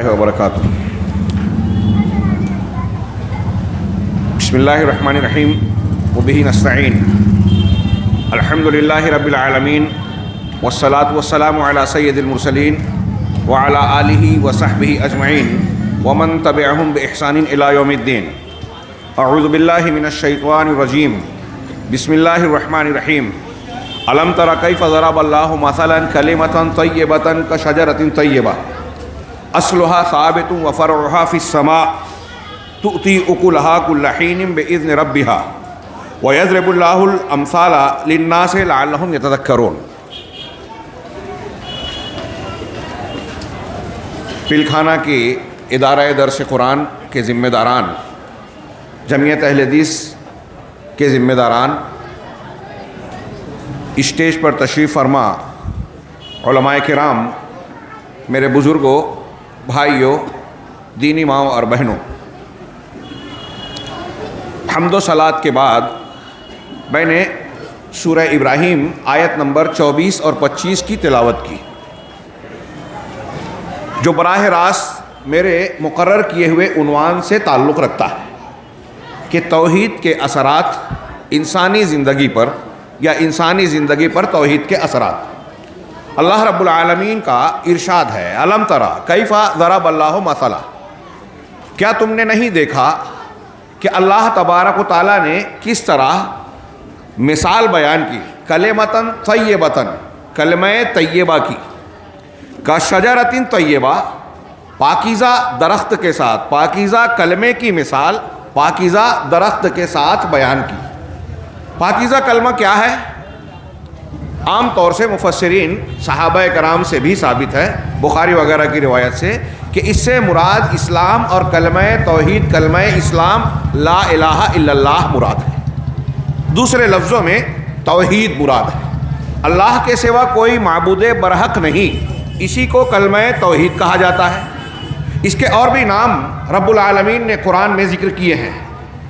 وبرکاتہ۔ بسم اللہ الرحمن الرحیم وبہ نستعین الحمد للہ رب العالمین والصلاة والسلام علی سید المرسلین وعلی آلہ وصحبہ اجمعین ومن تبعہم بإحسان الی یوم الدین۔ اعوذ باللہ من الشیطان الرجیم، بسم اللہ الرحمن الرحیم۔ الم تر کیف ضرب اللہ مثلا کلمۃ طیبۃ کشجرۃ طیبہ اصلها ثابت وفرعها في السماء تؤتي أكلها كل حين بإذن ربها ويضرب الله الأمثال للناس لعلهم يتذكرون۔ پلکھانہ کے ادارہ درس قرآن کے ذمہ داران، جمعیت اہل حدیث کے ذمہ داران، اسٹیج پر تشریف فرما علماء کرام، میرے بزرگوں، بھائیوں، دینی ماؤں اور بہنوں، حمد و صلات کے بعد میں نے سورہ ابراہیم آیت نمبر 24 اور 25 کی تلاوت کی، جو براہ راست میرے مقرر کیے ہوئے عنوان سے تعلق رکھتا ہے کہ توحید کے اثرات انسانی زندگی پر یا انسانی زندگی پر توحید کے اثرات۔ اللہ رب العالمین کا ارشاد ہے، الم ترى کیف ضرب اللہ مثلا، کیا تم نے نہیں دیکھا کہ اللہ تبارک و تعالیٰ نے کس طرح مثال بیان کی، کلمۃ طیبۃ، کلمہ طیبہ کی، کا شجرۃ طیبہ، پاکیزہ درخت کے ساتھ، پاکیزہ کلمے کی مثال پاکیزہ درخت کے ساتھ بیان کی۔ پاکیزہ کلمہ کیا ہے؟ عام طور سے مفسرین صحابہ کرام سے بھی ثابت ہے، بخاری وغیرہ کی روایت سے، کہ اس سے مراد اسلام اور کلمہ توحید، کلمہ اسلام لا الہ الا اللہ مراد ہے۔ دوسرے لفظوں میں توحید مراد ہے، اللہ کے سوا کوئی معبود برحق نہیں، اسی کو کلمہ توحید کہا جاتا ہے۔ اس کے اور بھی نام رب العالمین نے قرآن میں ذکر کیے ہیں،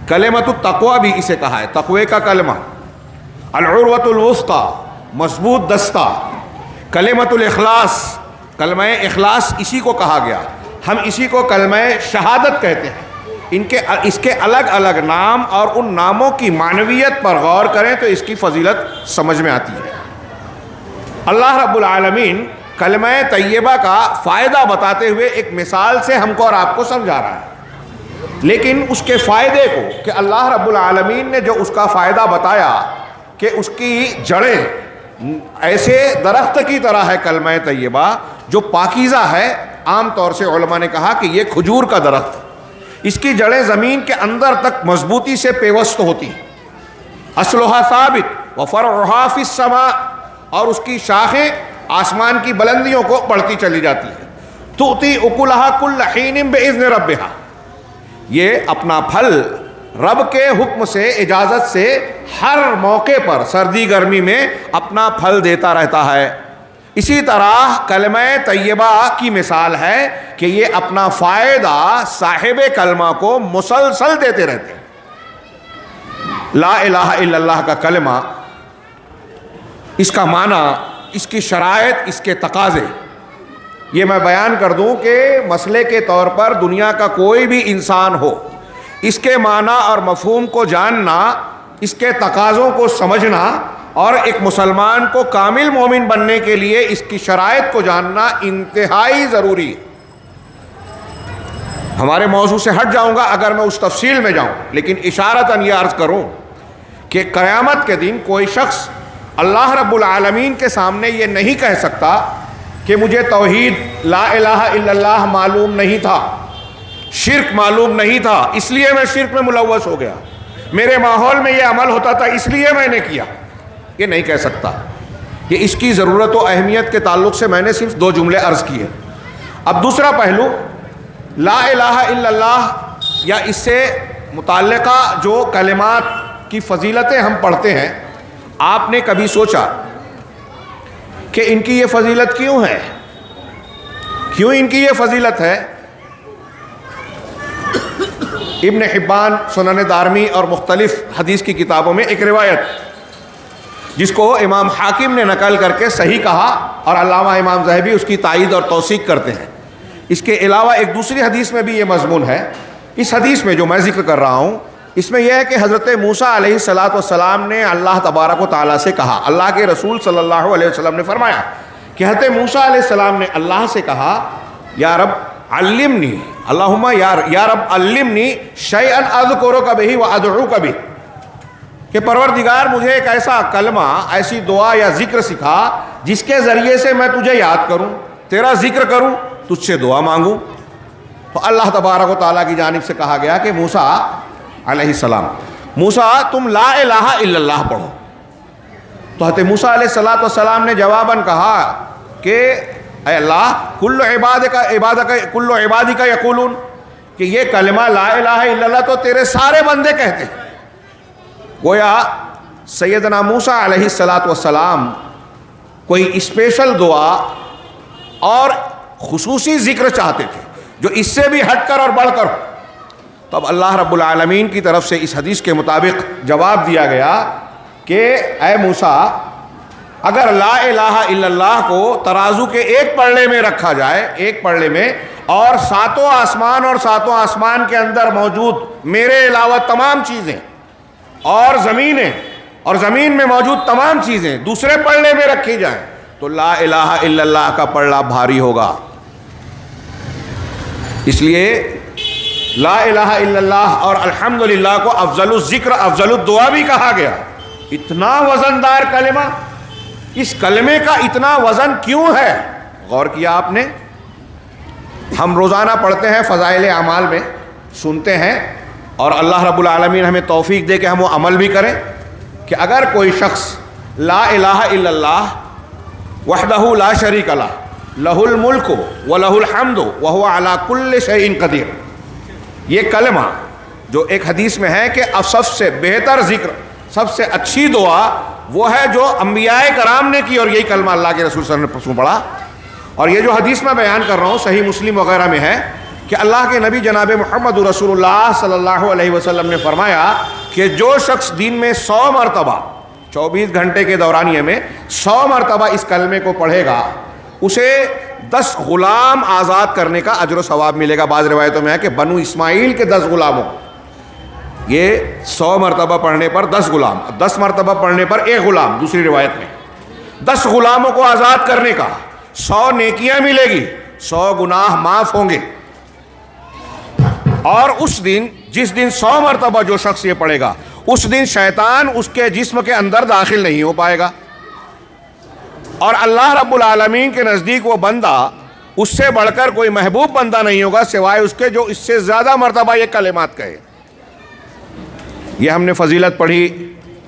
کلمۃ التقوی بھی اسے کہا ہے، تقوی کا کلمہ، العروۃ الوثقی، مضبوط دستہ، کلمۃ الاخلاص، کلمہ اخلاص اسی کو کہا گیا، ہم اسی کو کلمہ شہادت کہتے ہیں۔ اس کے الگ الگ نام اور ان ناموں کی معنویت پر غور کریں تو اس کی فضیلت سمجھ میں آتی ہے۔ اللہ رب العالمین کلمہ طیبہ کا فائدہ بتاتے ہوئے ایک مثال سے ہم کو اور آپ کو سمجھا رہا ہے، لیکن اس کے فائدے کو کہ اللہ رب العالمین نے جو اس کا فائدہ بتایا کہ اس کی جڑیں ایسے درخت کی طرح ہے کلمہ طیبہ جو پاکیزہ ہے، عام طور سے علماء نے کہا کہ یہ کھجور کا درخت، اس کی جڑیں زمین کے اندر تک مضبوطی سے پیوست ہوتی ہیں، اصلها ثابت وفرعها فی السماء، اور اس کی شاخیں آسمان کی بلندیوں کو بڑھتی چلی جاتی ہیں، تؤتی اکلها کل حین باذن ربها، یہ اپنا پھل رب کے حکم سے، اجازت سے ہر موقع پر سردی گرمی میں اپنا پھل دیتا رہتا ہے۔ اسی طرح کلمہ طیبہ کی مثال ہے کہ یہ اپنا فائدہ صاحب کلمہ کو مسلسل دیتے رہتے ہیں۔ لا الہ الا اللہ کا کلمہ، اس کا معنی، اس کی شرائط، اس کے تقاضے، یہ میں بیان کر دوں کہ مسئلے کے طور پر دنیا کا کوئی بھی انسان ہو، اس کے معنی اور مفہوم کو جاننا، اس کے تقاضوں کو سمجھنا، اور ایک مسلمان کو کامل مومن بننے کے لیے اس کی شرائط کو جاننا انتہائی ضروری ہے۔ ہمارے موضوع سے ہٹ جاؤں گا اگر میں اس تفصیل میں جاؤں، لیکن اشارتاً یہ عرض کروں کہ قیامت کے دن کوئی شخص اللہ رب العالمین کے سامنے یہ نہیں کہہ سکتا کہ مجھے توحید لا الہ الا اللہ معلوم نہیں تھا، شرک معلوم نہیں تھا، اس لیے میں شرک میں ملوث ہو گیا، میرے ماحول میں یہ عمل ہوتا تھا اس لیے میں نے کیا، یہ نہیں کہہ سکتا۔ یہ اس کی ضرورت و اہمیت کے تعلق سے میں نے صرف 2 جملے عرض کیے۔ اب دوسرا پہلو، لا الہ الا اللہ یا اس سے متعلقہ جو کلمات کی فضیلتیں ہم پڑھتے ہیں، آپ نے کبھی سوچا کہ ان کی یہ فضیلت کیوں ہے؟ کیوں ان کی یہ فضیلت ہے؟ ابن حبان، سنن دارمی اور مختلف حدیث کی کتابوں میں ایک روایت جس کو امام حاکم نے نقل کر کے صحیح کہا اور علامہ امام ذہبی اس کی تائید اور توثیق کرتے ہیں اس کے علاوہ ایک دوسری حدیث میں بھی یہ مضمون ہے. اس حدیث میں جو میں ذکر کر رہا ہوں اس میں یہ ہے کہ حضرت موسیٰ علیہ السلام نے اللہ تبارک و تعالیٰ سے کہا, اللہ کے رسول صلی اللہ علیہ وسلم نے فرمایا کہ حضرت موسیٰ علیہ السلام نے اللہ سے کہا, یا رب علمنی, اللہم یا رب علمنی شیئن اذکرک بہ وادعوک بہ, کہ پروردگار مجھے ایک ایسا کلمہ, ایسی دعا یا ذکر سکھا جس کے ذریعے سے میں تجھے یاد کروں, تیرا ذکر کروں, تجھ سے دعا مانگوں. تو اللہ تبارک و تعالیٰ کی جانب سے کہا گیا کہ موسیٰ علیہ السلام, موسیٰ تم لا الہ الا اللہ پڑھو. تو حضرت موسیٰ علیہ السلام نے جواباً کہا کہ اے اللہ کل عبادک یقولون, کہ یہ کلمہ لا الہ الا اللہ تو تیرے سارے بندے کہتے ہیں. گویا سیدنا موسیٰ علیہ السلام کوئی اسپیشل دعا اور خصوصی ذکر چاہتے تھے جو اس سے بھی ہٹ کر اور بڑھ کر. تب اللہ رب العالمین کی طرف سے اس حدیث کے مطابق جواب دیا گیا کہ اے موسیٰ, اگر لا الہ الا اللہ کو ترازو کے ایک پلڑے میں رکھا جائے, ایک پلڑے میں, اور ساتوں آسمان اور ساتوں آسمان کے اندر موجود میرے علاوہ تمام چیزیں اور زمینیں اور زمین میں موجود تمام چیزیں دوسرے پلڑے میں رکھی جائیں تو لا الہ الا اللہ کا پلڑا بھاری ہوگا. اس لیے لا الہ الا اللہ اور الحمدللہ کو افضل الذکر افضل الدعا بھی کہا گیا. اتنا وزندار کلمہ, اس کلمے کا اتنا وزن کیوں ہے؟ غور کیا آپ نے؟ ہم روزانہ پڑھتے ہیں فضائل اعمال میں, سنتے ہیں, اور اللہ رب العالمین ہمیں توفیق دے کہ ہم وہ عمل بھی کریں کہ اگر کوئی شخص لا الہ الا اللہ وحدہ لا شریک لہ لہ الملک ولہ الحمد وہو علی کل شیء قدیر, یہ کلمہ جو ایک حدیث میں ہے کہ اب سب سے بہتر ذکر, سب سے اچھی دعا وہ ہے جو انبیاء کرام نے کی, اور یہی کلمہ اللہ کے رسول صلی اللہ علیہ وسلم نے پڑھا. اور یہ جو حدیث میں بیان کر رہا ہوں صحیح مسلم وغیرہ میں ہے کہ اللہ کے نبی جناب محمد رسول اللہ صلی اللہ علیہ وسلم نے فرمایا کہ جو شخص دن میں 100 مرتبہ 24 گھنٹے کے دورانیے میں 100 مرتبہ اس کلمے کو پڑھے گا, اسے 10 غلام آزاد کرنے کا اجر و ثواب ملے گا. بعض روایتوں میں ہے کہ بنو اسماعیل کے 10 غلاموں, یہ 100 مرتبہ پڑھنے پر 10 غلام, 10 مرتبہ پڑھنے پر 1 غلام, دوسری روایت میں 10 غلاموں کو آزاد کرنے کا, 100 نیکیاں ملے گی, 100 گناہ معاف ہوں گے. اور اس دن, جس دن 100 مرتبہ جو شخص یہ پڑھے گا, اس دن شیطان اس کے جسم کے اندر داخل نہیں ہو پائے گا, اور اللہ رب العالمین کے نزدیک وہ بندہ اس سے بڑھ کر کوئی محبوب بندہ نہیں ہوگا سوائے اس کے جو اس سے زیادہ مرتبہ یہ کلمات کہے. یہ ہم نے فضیلت پڑھی,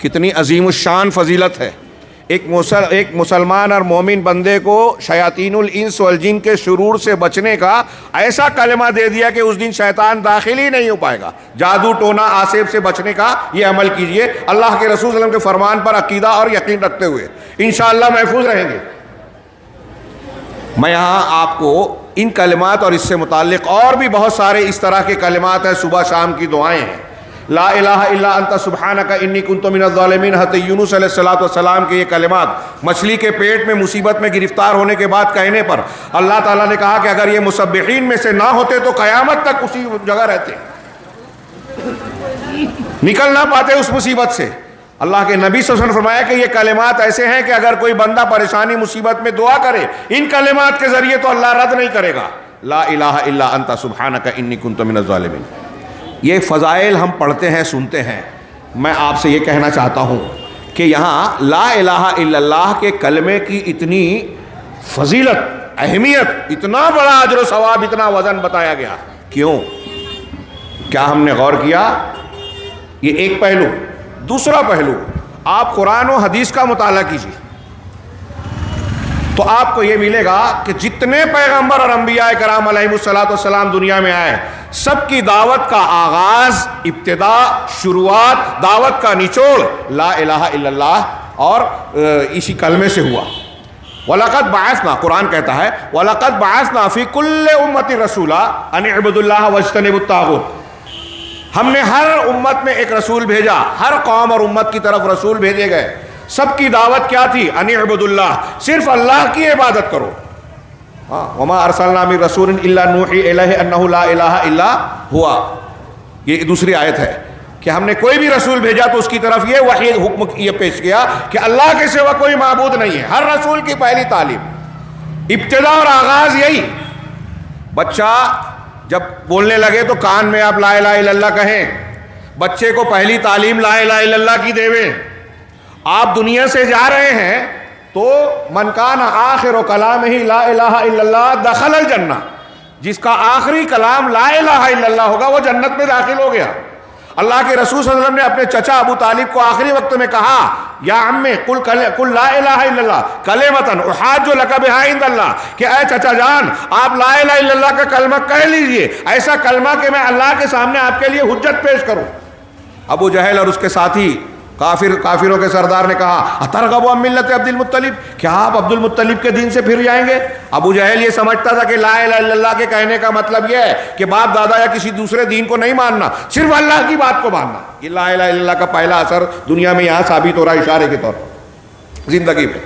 کتنی عظیم الشان فضیلت ہے. ایک مسلمان اور مومن بندے کو شیاطین الانس والجن کے شرور سے بچنے کا ایسا کلمہ دے دیا کہ اس دن شیطان داخل ہی نہیں ہو پائے گا. جادو ٹونا آسیب سے بچنے کا یہ عمل کیجئے اللہ کے رسول صلی اللہ علیہ وسلم کے فرمان پر عقیدہ اور یقین رکھتے ہوئے, انشاءاللہ محفوظ رہیں گے. میں یہاں آپ کو ان کلمات اور اس سے متعلق اور بھی بہت سارے اس طرح کے کلمات ہیں, صبح شام کی دعائیں ہیں. لا الہ الا انت سبحانک انی کنت من الظالمین, حضرت یونس علیہ السلام کے یہ کلمات مچھلی کے پیٹ میں مصیبت میں گرفتار ہونے کے بعد کہنے پر اللہ تعالیٰ نے کہا کہ اگر یہ مسبحین میں سے نہ ہوتے تو قیامت تک اسی جگہ رہتے, نکل نہ پاتے اس مصیبت سے. اللہ کے نبی صلی اللہ علیہ وسلم نے فرمایا کہ یہ کلمات ایسے ہیں کہ اگر کوئی بندہ پریشانی مصیبت میں دعا کرے ان کلمات کے ذریعے تو اللہ رد نہیں کرے گا. لا الہ الا انت سبحانک انی کنت من الظالمین. یہ فضائل ہم پڑھتے ہیں, سنتے ہیں. میں آپ سے یہ کہنا چاہتا ہوں کہ یہاں لا الہ الا اللہ کے کلمے کی اتنی فضیلت, اہمیت, اتنا بڑا اجر و ثواب, اتنا وزن بتایا گیا. کیوں؟ کیا ہم نے غور کیا؟ یہ ایک پہلو. دوسرا پہلو, آپ قرآن و حدیث کا مطالعہ کیجیے تو آپ کو یہ ملے گا کہ جتنے پیغمبر اور انبیاء کرام علیہ السلام دنیا میں آئے, سب کی دعوت کا آغاز, ابتدا, شروعات, دعوت کا نچوڑ لا الہ الا اللہ اور اسی کلمے سے ہوا. وَلَقَدْ بَعَثْنَا, قرآن کہتا ہے وَلَقَدْ بَعَثْنَا فِي كُلِّ أُمَّةٍ رَسُولًا أَنِ اعْبُدُوا اللَّهَ وَاجْتَنِبُوا الطَّاغُوتَ. ہم نے ہر امت میں ایک رسول بھیجا, ہر قوم اور امت کی طرف رسول بھیجے گئے. سب کی دعوت کیا تھی؟ ان اعبدوا اللہ, صرف اللہ کی عبادت کرو. وما ارسلنا من رسول الا نوحی الیہ انہ لا الہ الا ہوا. یہ دوسری آیت ہے کہ ہم نے کوئی بھی رسول بھیجا تو اس کی طرف یہ وحی حکم یہ پیش کیا کہ اللہ کے سوا کوئی معبود نہیں ہے. ہر رسول کی پہلی تعلیم، ابتدا اور آغاز یہی. بچہ جب بولنے لگے تو کان میں آپ لا الہ الا اللہ کہیں، بچے کو پہلی تعلیم لا الہ الا اللہ کی دیویں. آپ دنیا سے جا رہے ہیں تو من کان آخر کلامہ لا الہ الا اللہ دخل الجنہ، جس کا آخری کلام لا الہ الا اللہ ہوگا وہ جنت میں داخل ہو گیا. اللہ کے رسول صلی اللہ علیہ وسلم نے اپنے چچا ابو طالب کو آخری وقت میں کہا یا عمی قل لا الہ الا اللہ کلمۃ احاج لک بہا عند اللہ، کہ اے چچا جان آپ لا الہ الا اللہ کا کلمہ کہہ لیجئے، ایسا کلمہ کہ میں اللہ کے سامنے آپ کے لیے حجت پیش کروں. ابو جہل اور اس کے ساتھی کافروں کے سردار نے کہا اترغب عن ملت عبد المطلب، کیا آپ عبد المطلب کے دین سے پھر جائیں گے؟ ابو جہل یہ سمجھتا تھا کہ لا الہ الا اللہ کے کہنے کا مطلب یہ ہے کہ باپ دادا یا کسی دوسرے دین کو نہیں ماننا، صرف اللہ کی بات کو ماننا. یہ لا الہ الا اللہ کا پہلا اثر دنیا میں یہاں ثابت ہو رہا ہے اشارے کے طور پر زندگی میں.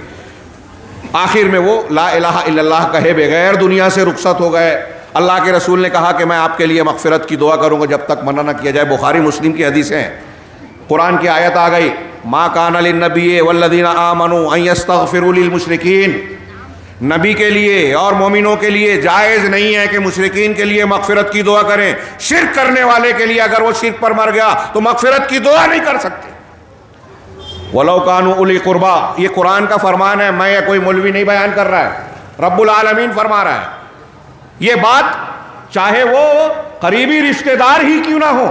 آخر میں وہ لا الہ الا اللہ کہے بغیر دنیا سے رخصت ہو گئے. اللہ کے رسول نے کہا کہ میں آپ کے لیے مغفرت کی دعا کروں گا جب تک منع نہ کیا جائے. بخاری مسلم کی حدیثیں ہیں. قرآن کی آیت آ گئی ما کان للنبی والذین آمنوا ان یستغفروا للمشرکین، نبی کے لیے اور مومنوں کے لیے جائز نہیں ہے کہ مشرکین کے لیے مغفرت کی دعا کریں. شرک کرنے والے کے لیے اگر وہ شرک پر مر گیا تو مغفرت کی دعا نہیں کر سکتے. ولو کانوا اولی قربا، یہ قرآن کا فرمان ہے، میں یا کوئی مولوی نہیں بیان کر رہا ہے، رب العالمین فرما رہا ہے. یہ بات چاہے وہ قریبی رشتہ دار ہی کیوں نہ ہو،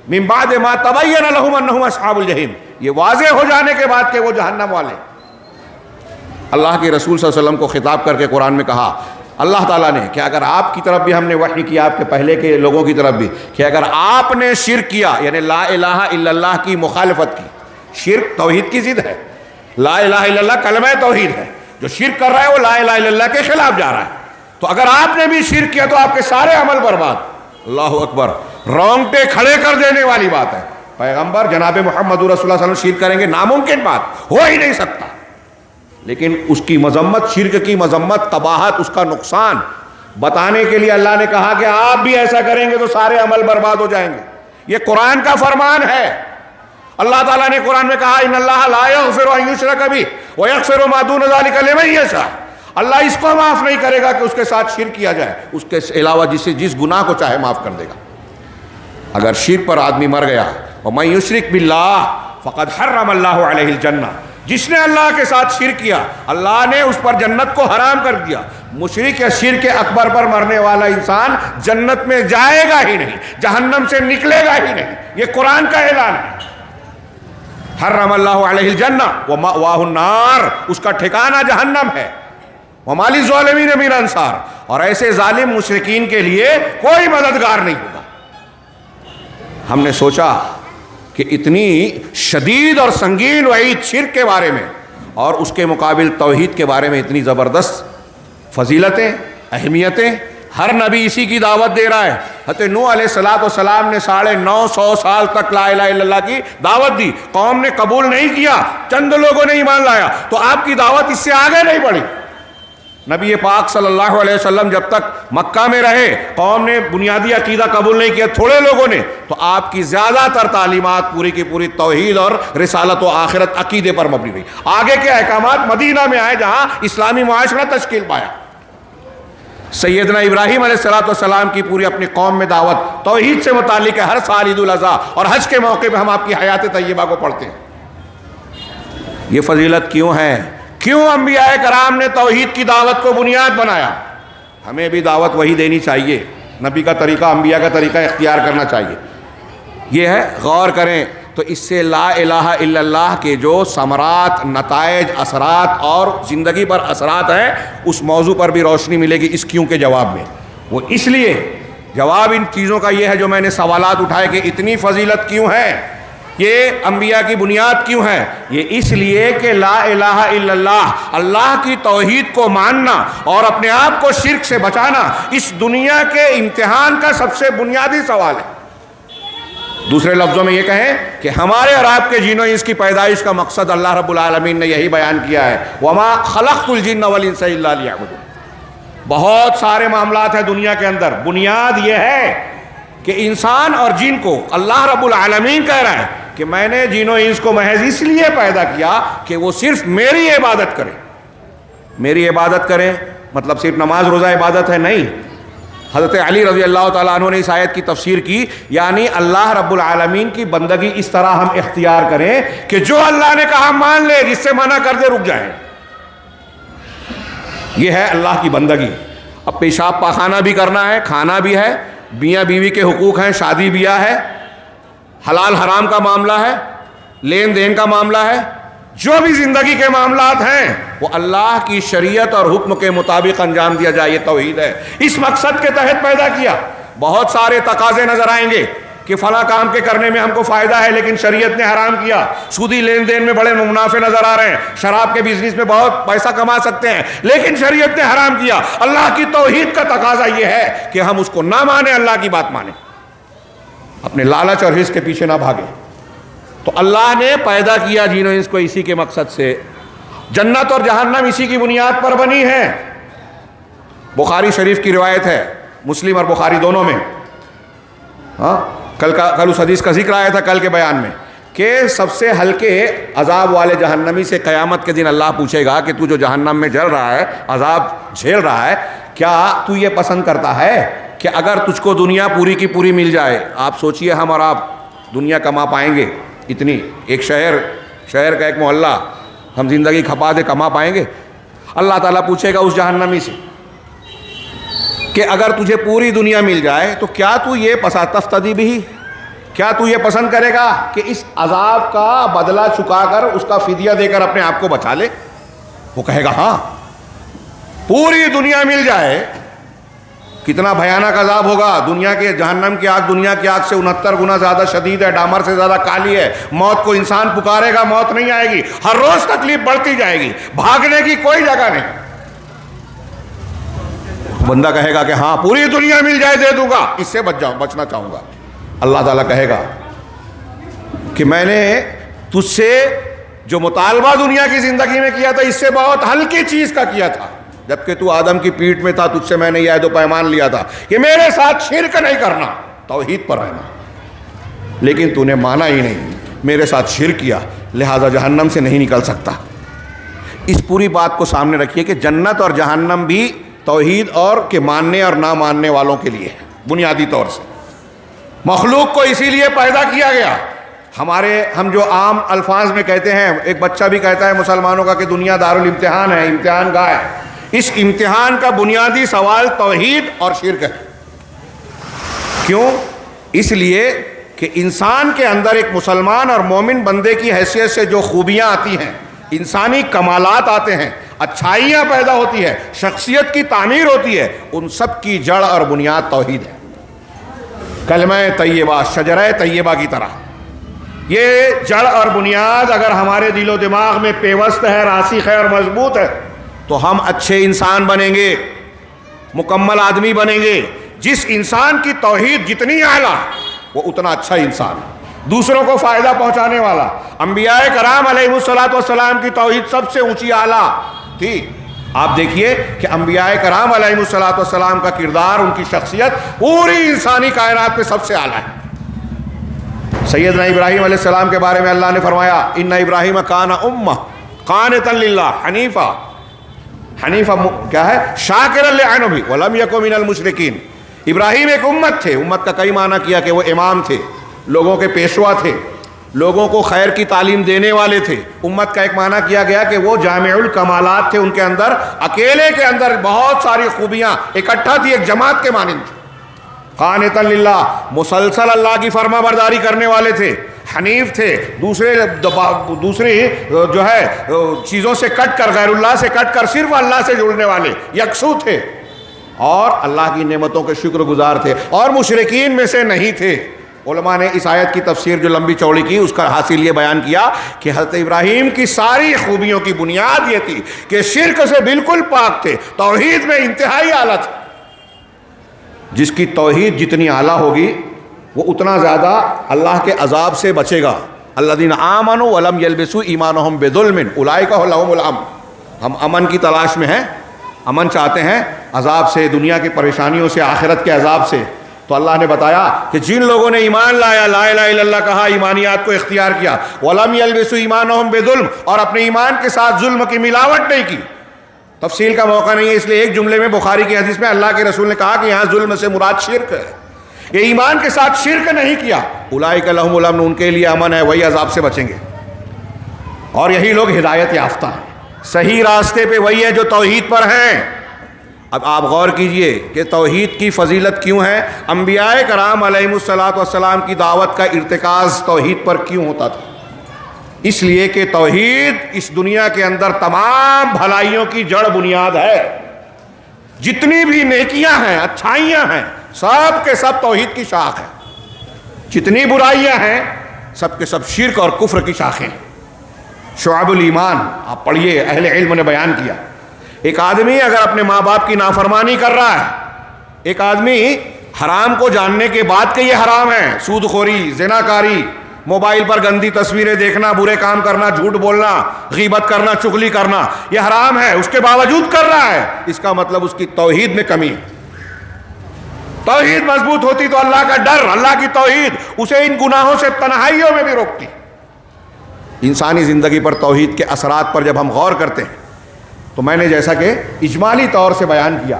من بعد ما تبین لهم انهم اصحاب الجحیم، یہ واضح ہو جانے کے بعد کہ وہ جہنم والے. اللہ کے رسول صلی اللہ علیہ وسلم کو خطاب کر کے قرآن میں کہا اللہ تعالیٰ نے کہ اگر آپ کی طرف بھی ہم نے وحی کیا، آپ کے پہلے کے لوگوں کی طرف بھی، کہ اگر آپ نے شرک کیا یعنی لا الہ الا اللہ کی مخالفت کی، شرک توحید کی ضد ہے، لا الہ الا اللہ کلمہ توحید ہے، جو شرک کر رہا ہے وہ لا الہ الا اللہ کے خلاف جا رہا ہے. تو اگر آپ نے بھی شرک کیا تو آپ کے سارے عمل برباد. اللہ اکبر، رونگٹے کھڑے کر دینے والی بات ہے. پیغمبر جناب محمد رسول اللہ صلی اللہ علیہ وسلم شرک کریں گے، ناممکن بات، ہو ہی نہیں سکتا. لیکن اس کی مذمت، شرک کی مذمت، قباحت، اس کا نقصان بتانے کے لیے اللہ نے کہا کہ آپ بھی ایسا کریں گے تو سارے عمل برباد ہو جائیں گے. یہ قرآن کا فرمان ہے. اللہ تعالیٰ نے قرآن میں کہا ان اللہ لا یغفر ان یشرک بہ ویغفر ما دون ذلک لمن یشاء، اللہ اس کو معاف نہیں کرے گا کہ اس کے ساتھ شرک کیا جائے، اس کے علاوہ جس گناہ کو چاہے معاف کر دے گا. اگر شرک پر آدمی مر گیا ومن یشرک باللہ فقد حرم اللہ علیہ الجنہ، جس نے اللہ کے ساتھ شرک کیا اللہ نے اس پر جنت کو حرام کر دیا. مشرک یا شرک اکبر پر مرنے والا انسان جنت میں جائے گا ہی نہیں، جہنم سے نکلے گا ہی نہیں. یہ قرآن کا اعلان ہے. حرم اللہ علیہ الجنہ ومأواہ النار، اس کا ٹھکانہ جہنم ہے. وما للظالمین من انصار، اور ایسے ظالم مشرکین کے لیے کوئی مددگار نہیں ہوگا. ہم نے سوچا کہ اتنی شدید اور سنگین وعید شرک کے بارے میں اور اس کے مقابل توحید کے بارے میں اتنی زبردست فضیلتیں، اہمیتیں، ہر نبی اسی کی دعوت دے رہا ہے. حضرت نوح علیہ السلام نے 950 سال تک لا الہ الا اللہ کی دعوت دی، قوم نے قبول نہیں کیا، چند لوگوں نے ایمان لایا، تو آپ کی دعوت اس سے آگے نہیں بڑھی. نبی پاک صلی اللہ علیہ وسلم جب تک مکہ میں رہے قوم نے بنیادی عقیدہ قبول نہیں کیا، تھوڑے لوگوں نے، تو آپ کی زیادہ تر تعلیمات پوری کی پوری توحید اور رسالت و آخرت عقیدے پر مبنی رہی. آگے کے احکامات مدینہ میں آئے جہاں اسلامی معاشرہ تشکیل پایا. سیدنا ابراہیم علیہ السلام کی پوری اپنی قوم میں دعوت توحید سے متعلق ہے. ہر سال عید الاضحیٰ اور حج کے موقع پہ ہم آپ کی حیات طیبہ کو پڑھتے ہیں. یہ فضیلت کیوں ہے؟ کیوں انبیاء کرام نے توحید کی دعوت کو بنیاد بنایا؟ ہمیں بھی دعوت وہی دینی چاہیے، نبی کا طریقہ، انبیاء کا طریقہ اختیار کرنا چاہیے. یہ ہے، غور کریں تو اس سے لا الہ الا اللہ کے جو ثمرات، نتائج، اثرات اور زندگی پر اثرات ہیں اس موضوع پر بھی روشنی ملے گی اس کیوں کے جواب میں. وہ اس لیے جواب ان چیزوں کا یہ ہے جو میں نے سوالات اٹھائے کہ اتنی فضیلت کیوں ہے، یہ انبیاء کی بنیاد کیوں ہے. یہ اس لیے کہ لا الہ الا اللہ، اللہ کی توحید کو ماننا اور اپنے آپ کو شرک سے بچانا اس دنیا کے امتحان کا سب سے بنیادی سوال ہے. دوسرے لفظوں میں یہ کہیں کہ ہمارے اور آپ کے جین و انس کی پیدائش کا مقصد اللہ رب العالمین نے یہی بیان کیا ہے، وما خلقت الجن والانس الا لیعبدون. بہت سارے معاملات ہیں دنیا کے اندر. بنیاد یہ ہے کہ انسان اور جن کو اللہ رب العالمین کہہ رہا ہے کہ میں نے جن و انس کو محض اس لیے پیدا کیا کہ وہ صرف میری عبادت کریں. میری عبادت کریں مطلب صرف نماز روزہ عبادت ہے؟ نہیں. حضرت علی رضی اللہ تعالیٰ عنہ نے اس آیت کی تفسیر کی، یعنی اللہ رب العالمین کی بندگی اس طرح ہم اختیار کریں کہ جو اللہ نے کہا مان لے، جس سے منع کر دے رک جائیں. یہ ہے اللہ کی بندگی. اب پیشاب پاخانہ بھی کرنا ہے، کھانا بھی ہے، میاں بیوی کے حقوق ہیں، شادی بیاہ ہے، حلال حرام کا معاملہ ہے، لین دین کا معاملہ ہے، جو بھی زندگی کے معاملات ہیں وہ اللہ کی شریعت اور حکم کے مطابق انجام دیا جائے. یہ توحید ہے. اس مقصد کے تحت پیدا کیا. بہت سارے تقاضے نظر آئیں گے کہ فلاں کام کے کرنے میں ہم کو فائدہ ہے لیکن شریعت نے حرام کیا. سودی لین دین میں بڑے منافع نظر آ رہے ہیں، شراب کے بزنس میں بہت پیسہ کما سکتے ہیں لیکن شریعت نے حرام کیا. اللہ کی توحید کا تقاضا یہ ہے کہ ہم اس کو نہ مانیں، اللہ کی بات مانیں، اپنے لالچ اور رزق کے پیچھے نہ بھاگیں. تو اللہ نے پیدا کیا جن و انس کو اسی کے مقصد سے. جنت اور جہنم اسی کی بنیاد پر بنی ہے. بخاری شریف کی روایت ہے، مسلم اور بخاری دونوں میں. ہاں کل اس حدیث کا ذکر آیا تھا کل کے بیان میں کہ سب سے ہلکے عذاب والے جہنمی سے قیامت کے دن اللہ پوچھے گا کہ تو جو جہنم میں جل رہا ہے، عذاب جھیل رہا ہے، کیا تو یہ پسند کرتا ہے کہ اگر تجھ کو دنیا پوری کی پوری مل جائے؟ آپ سوچئے ہم اور آپ دنیا کما پائیں گے اتنی؟ ایک شہر کا ایک محلہ ہم زندگی کھپا دے کما پائیں گے؟ اللہ تعالیٰ پوچھے گا اس جہنمی سے کہ اگر تجھے پوری دنیا مل جائے تو کیا تو یہ تفتدی بھی، کیا تو یہ پسند کرے گا کہ اس عذاب کا بدلہ چکا کر اس کا فدیہ دے کر اپنے آپ کو بچا لے؟ وہ کہے گا ہاں. پوری دنیا مل جائے، کتنا بھیانک عذاب ہوگا. دنیا کے جہنم کی آگ دنیا کی آگ سے 69 گنا زیادہ شدید ہے، ڈامر سے زیادہ کالی ہے. موت کو انسان پکارے گا، موت نہیں آئے گی. ہر روز تکلیف بڑھتی جائے گی، بھاگنے کی کوئی جگہ نہیں. بندہ کہے گا کہ ہاں پوری دنیا مل جائے دے دوں گا، اس سے بچنا چاہوں گا. اللہ تعالیٰ کہے گا کہ میں نے تجھ سے جو مطالبہ دنیا کی زندگی میں کیا تھا اس سے بہت ہلکی چیز کا کیا تھا. جبکہ تو آدم کی پیٹ میں تھا تجھ سے میں نے یہ عہد و پیمان لیا تھا کہ میرے ساتھ شرک نہیں کرنا، توحید پر رہنا، لیکن تو نے مانا ہی نہیں، میرے ساتھ شرک کیا، لہذا جہنم سے نہیں نکل سکتا. اس پوری بات کو سامنے رکھیے کہ جنت اور جہنم بھی توحید اور کے ماننے اور نہ ماننے والوں کے لیے بنیادی طور سے. مخلوق کو اسی لیے پیدا کیا گیا. ہم جو عام الفاظ میں کہتے ہیں، ایک بچہ بھی کہتا ہے مسلمانوں کا کہ دنیا دارالامتحان ہے، امتحان گاہ ہے. اس امتحان کا بنیادی سوال توحید اور شرک ہے. کیوں؟ اس لیے کہ انسان کے اندر ایک مسلمان اور مومن بندے کی حیثیت سے جو خوبیاں آتی ہیں، انسانی کمالات آتے ہیں، اچھائیاں پیدا ہوتی ہے، شخصیت کی تعمیر ہوتی ہے، ان سب کی جڑ اور بنیاد توحید ہے. کلمہ طیبہ، شجرہ طیبہ کی طرح یہ جڑ اور بنیاد اگر ہمارے دل و دماغ میں پیوست ہے، راسخ ہے اور مضبوط ہے تو ہم اچھے انسان بنیں گے، مکمل آدمی بنیں گے. جس انسان کی توحید جتنی اعلیٰ وہ اتنا اچھا انسان، دوسروں کو فائدہ پہنچانے والا. انبیاء کرام علیہ السلام کی توحید سب سے اونچی اعلیٰ تھی. آپ دیکھیے کہ انبیاء کرام علیہ السلام کا کردار، ان کی شخصیت پوری انسانی کائنات میں سب سے اعلیٰ ہے. سیدنا ابراہیم علیہ السلام کے بارے میں اللہ نے فرمایا ان ابراہیم کان امہ قانتا للہ حنیفا. حنیفہ کیا ہے؟ شاکرا لانعمہ ولم یکن من المشرکین. ابراہیم ایک امت تھے. امت کا کئی معنی کیا کہ وہ امام تھے، لوگوں کے پیشوا تھے، لوگوں کو خیر کی تعلیم دینے والے تھے. امت کا ایک معنی کیا گیا کہ وہ جامع الکمالات تھے. ان کے اندر اکیلے کے اندر بہت ساری خوبیاں اکٹھا تھی، ایک جماعت کے مانند تھی. قانتا للہ، مسلسل اللہ کی فرما برداری کرنے والے تھے، حنیف تھے، دوسری جو ہے چیزوں سے کٹ کر، غیر اللہ سے کٹ کر صرف اللہ سے جڑنے والے، یکسو تھے اور اللہ کی نعمتوں کے شکر گزار تھے اور مشرکین میں سے نہیں تھے. علماء نے اس آیت کی تفسیر جو لمبی چوڑی کی اس کا حاصل یہ بیان کیا کہ حضرت ابراہیم کی ساری خوبیوں کی بنیاد یہ تھی کہ شرک سے بالکل پاک تھے، توحید میں انتہائی اعلیٰ تھے. جس کی توحید جتنی اعلیٰ ہوگی وہ اتنا زیادہ اللہ کے عذاب سے بچے گا. الذین آمنوا ولم یلبسوا ایمانہم بظلم اولئک لہم الامن. ہم امن کی تلاش میں ہیں، امن چاہتے ہیں عذاب سے، دنیا کی پریشانیوں سے، آخرت کے عذاب سے، تو اللہ نے بتایا کہ جن لوگوں نے ایمان لایا، لا الہ الا اللہ کہا، ایمانیات کو اختیار کیا، وَلَمْ يَلْبِسُوا إِيمَانَهُمْ بِظُلْمٍ، اور اپنے ایمان کے ساتھ ظلم کی ملاوٹ نہیں کی۔ تفصیل کا موقع نہیں ہے، اس لیے ایک جملے میں بخاری کی حدیث میں اللہ کے رسول نے کہا کہ یہاں ظلم سے مراد شرک ہے، یہ ایمان کے ساتھ شرک نہیں کیا، اولئک لہم الامن، ان کے لیے امن ہے، وہی عذاب سے بچیں گے، اور یہی لوگ ہدایت یافتہ ہیں، صحیح راستے پہ وہی ہے جو توحید پر ہیں۔ اب آپ غور کیجئے کہ توحید کی فضیلت کیوں ہے، انبیاء کرام علیہم الصلاۃ والسلام کی دعوت کا ارتکاز توحید پر کیوں ہوتا تھا؟ اس لیے کہ توحید اس دنیا کے اندر تمام بھلائیوں کی جڑ بنیاد ہے، جتنی بھی نیکیاں ہیں، اچھائیاں ہیں، سب کے سب توحید کی شاخ ہے، جتنی برائیاں ہیں سب کے سب شرک اور کفر کی شاخیں ہیں۔ شعب الایمان آپ پڑھیے، اہل علم نے بیان کیا، ایک آدمی اگر اپنے ماں باپ کی نافرمانی کر رہا ہے، ایک آدمی حرام کو جاننے کے بعد کہ یہ حرام ہے، سود خوری، زنا کاری، موبائل پر گندی تصویریں دیکھنا، برے کام کرنا، جھوٹ بولنا، غیبت کرنا، چغلی کرنا، یہ حرام ہے، اس کے باوجود کر رہا ہے، اس کا مطلب اس کی توحید میں کمی ہے۔ توحید مضبوط ہوتی تو اللہ کا ڈر، اللہ کی توحید اسے ان گناہوں سے تنہائیوں میں بھی روکتی۔ انسانی زندگی پر توحید کے اثرات پر جب ہم غور کرتے ہیں تو میں نے جیسا کہ اجمالی طور سے بیان کیا،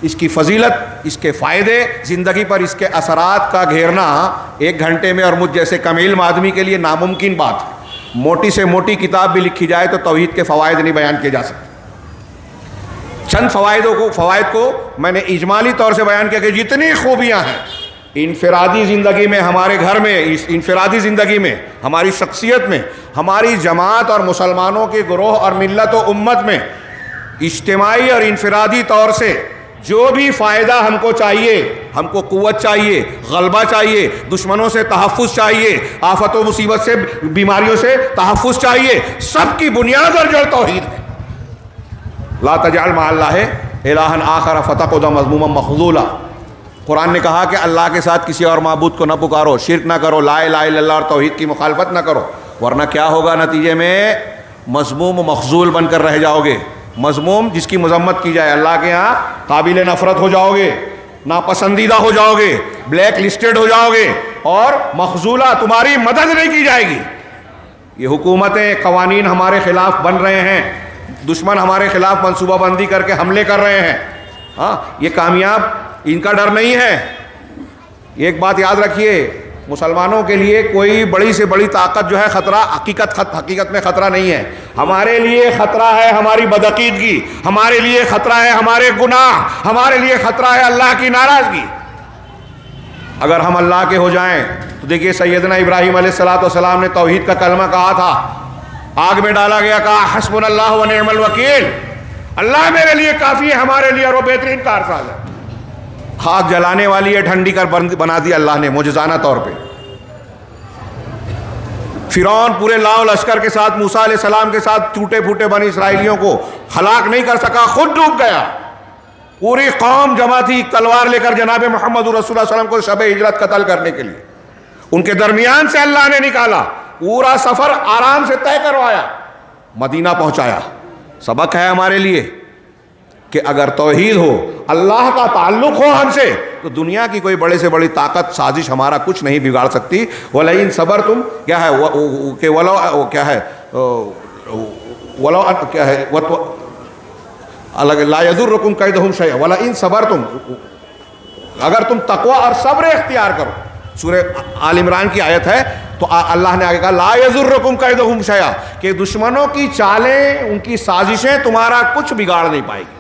اس کی فضیلت، اس کے فائدے، زندگی پر اس کے اثرات کا گھیرنا ایک گھنٹے میں اور مجھ جیسے کم علم آدمی کے لیے ناممکن بات ہے۔ موٹی سے موٹی کتاب بھی لکھی جائے تو توحید کے فوائد نہیں بیان کیے جا سکتے۔ چند فوائد کو میں نے اجمالی طور سے بیان کیا کہ جتنی خوبیاں ہیں انفرادی زندگی میں، ہمارے گھر میں، اس انفرادی زندگی میں، ہماری شخصیت میں، ہماری جماعت اور مسلمانوں کے گروہ اور ملت و امت میں اجتماعی اور انفرادی طور سے جو بھی فائدہ ہم کو چاہیے، ہم کو قوت چاہیے، غلبہ چاہیے، دشمنوں سے تحفظ چاہیے، آفت و مصیبت سے، بیماریوں سے تحفظ چاہیے، سب کی بنیاد اور جڑ توحید ہے۔ لا تجعل مع اللہ الہا آخر فتقعد مذموما مخذولا، قرآن نے کہا کہ اللہ کے ساتھ کسی اور معبود کو نہ پکارو، شرک نہ کرو، لا الہ الا اللہ اور توحید کی مخالفت نہ کرو، ورنہ کیا ہوگا نتیجے میں؟ مذموم و مخذول بن کر رہ جاؤ گے۔ مذموم جس کی مذمت کی جائے، اللہ کے ہاں قابل نفرت ہو جاؤ گے، ناپسندیدہ ہو جاؤ گے، بلیک لسٹڈ ہو جاؤ گے، اور مخذولہ، تمہاری مدد نہیں کی جائے گی۔ یہ حکومتیں، قوانین ہمارے خلاف بن رہے ہیں، دشمن ہمارے خلاف منصوبہ بندی کر کے حملے کر رہے ہیں، ہاں یہ کامیاب، ان کا ڈر نہیں ہے۔ ایک بات یاد رکھیے، مسلمانوں کے لیے کوئی بڑی سے بڑی طاقت جو ہے خطرہ، حقیقت میں خطرہ نہیں ہے۔ ہمارے لیے خطرہ ہے ہماری بدعقیدگی، ہمارے لیے خطرہ ہے ہمارے گناہ، ہمارے لیے خطرہ ہے اللہ کی ناراضگی۔ اگر ہم اللہ کے ہو جائیں تو دیکھیے سیدنا ابراہیم علیہ السلام نے توحید کا کلمہ کہا تھا، آگ میں ڈالا گیا، کہا حسبنا اللہ و نعم الوکیل، اللہ میرے لیے کافی ہے، ہمارے لیے، اور وہ بہترین کارساز ہے۔ آگ جلانے والی ہے، ٹھنڈی کر بنا دی اللہ نے معجزانہ طور پہ۔ فرعون پورے لاؤ لشکر کے ساتھ، موسیٰ علیہ السلام کے ساتھ، ٹوٹے پھوٹے بنی اسرائیلیوں کو ہلاک نہیں کر سکا، خود ڈوب گیا۔ پوری قوم جمع تھی تلوار لے کر جناب محمد رسول اللہ صلی اللہ علیہ وسلم کو شب ہجرت قتل کرنے کے لیے، ان کے درمیان سے اللہ نے نکالا، پورا سفر آرام سے طے کروایا، مدینہ پہنچایا۔ سبق ہے ہمارے لیے کہ اگر توحید ہو، اللہ کا تعلق ہو ہم سے، تو دنیا کی کوئی بڑے سے بڑی طاقت، سازش ہمارا کچھ نہیں بگاڑ سکتی۔ وَلَئِن صَبَرْتُمْ کیا ہے کہ ولو کیا ہے ولو کیا ہے لا يَضُرُّكُمْ كَيْدُهُمْ شَيْئًا وَلَئِن صَبَرْتُمْ، اگر تم تقوی اور صبر اختیار کرو، سورہ آل عمران کی آیت ہے، تو اللہ نے آگے کہا لا يَضُرُّكُمْ كَيْدُهُمْ شَيْئًا، کہ دشمنوں کی چالیں، ان کی سازشیں تمہارا کچھ بگاڑ نہیں پائے گی۔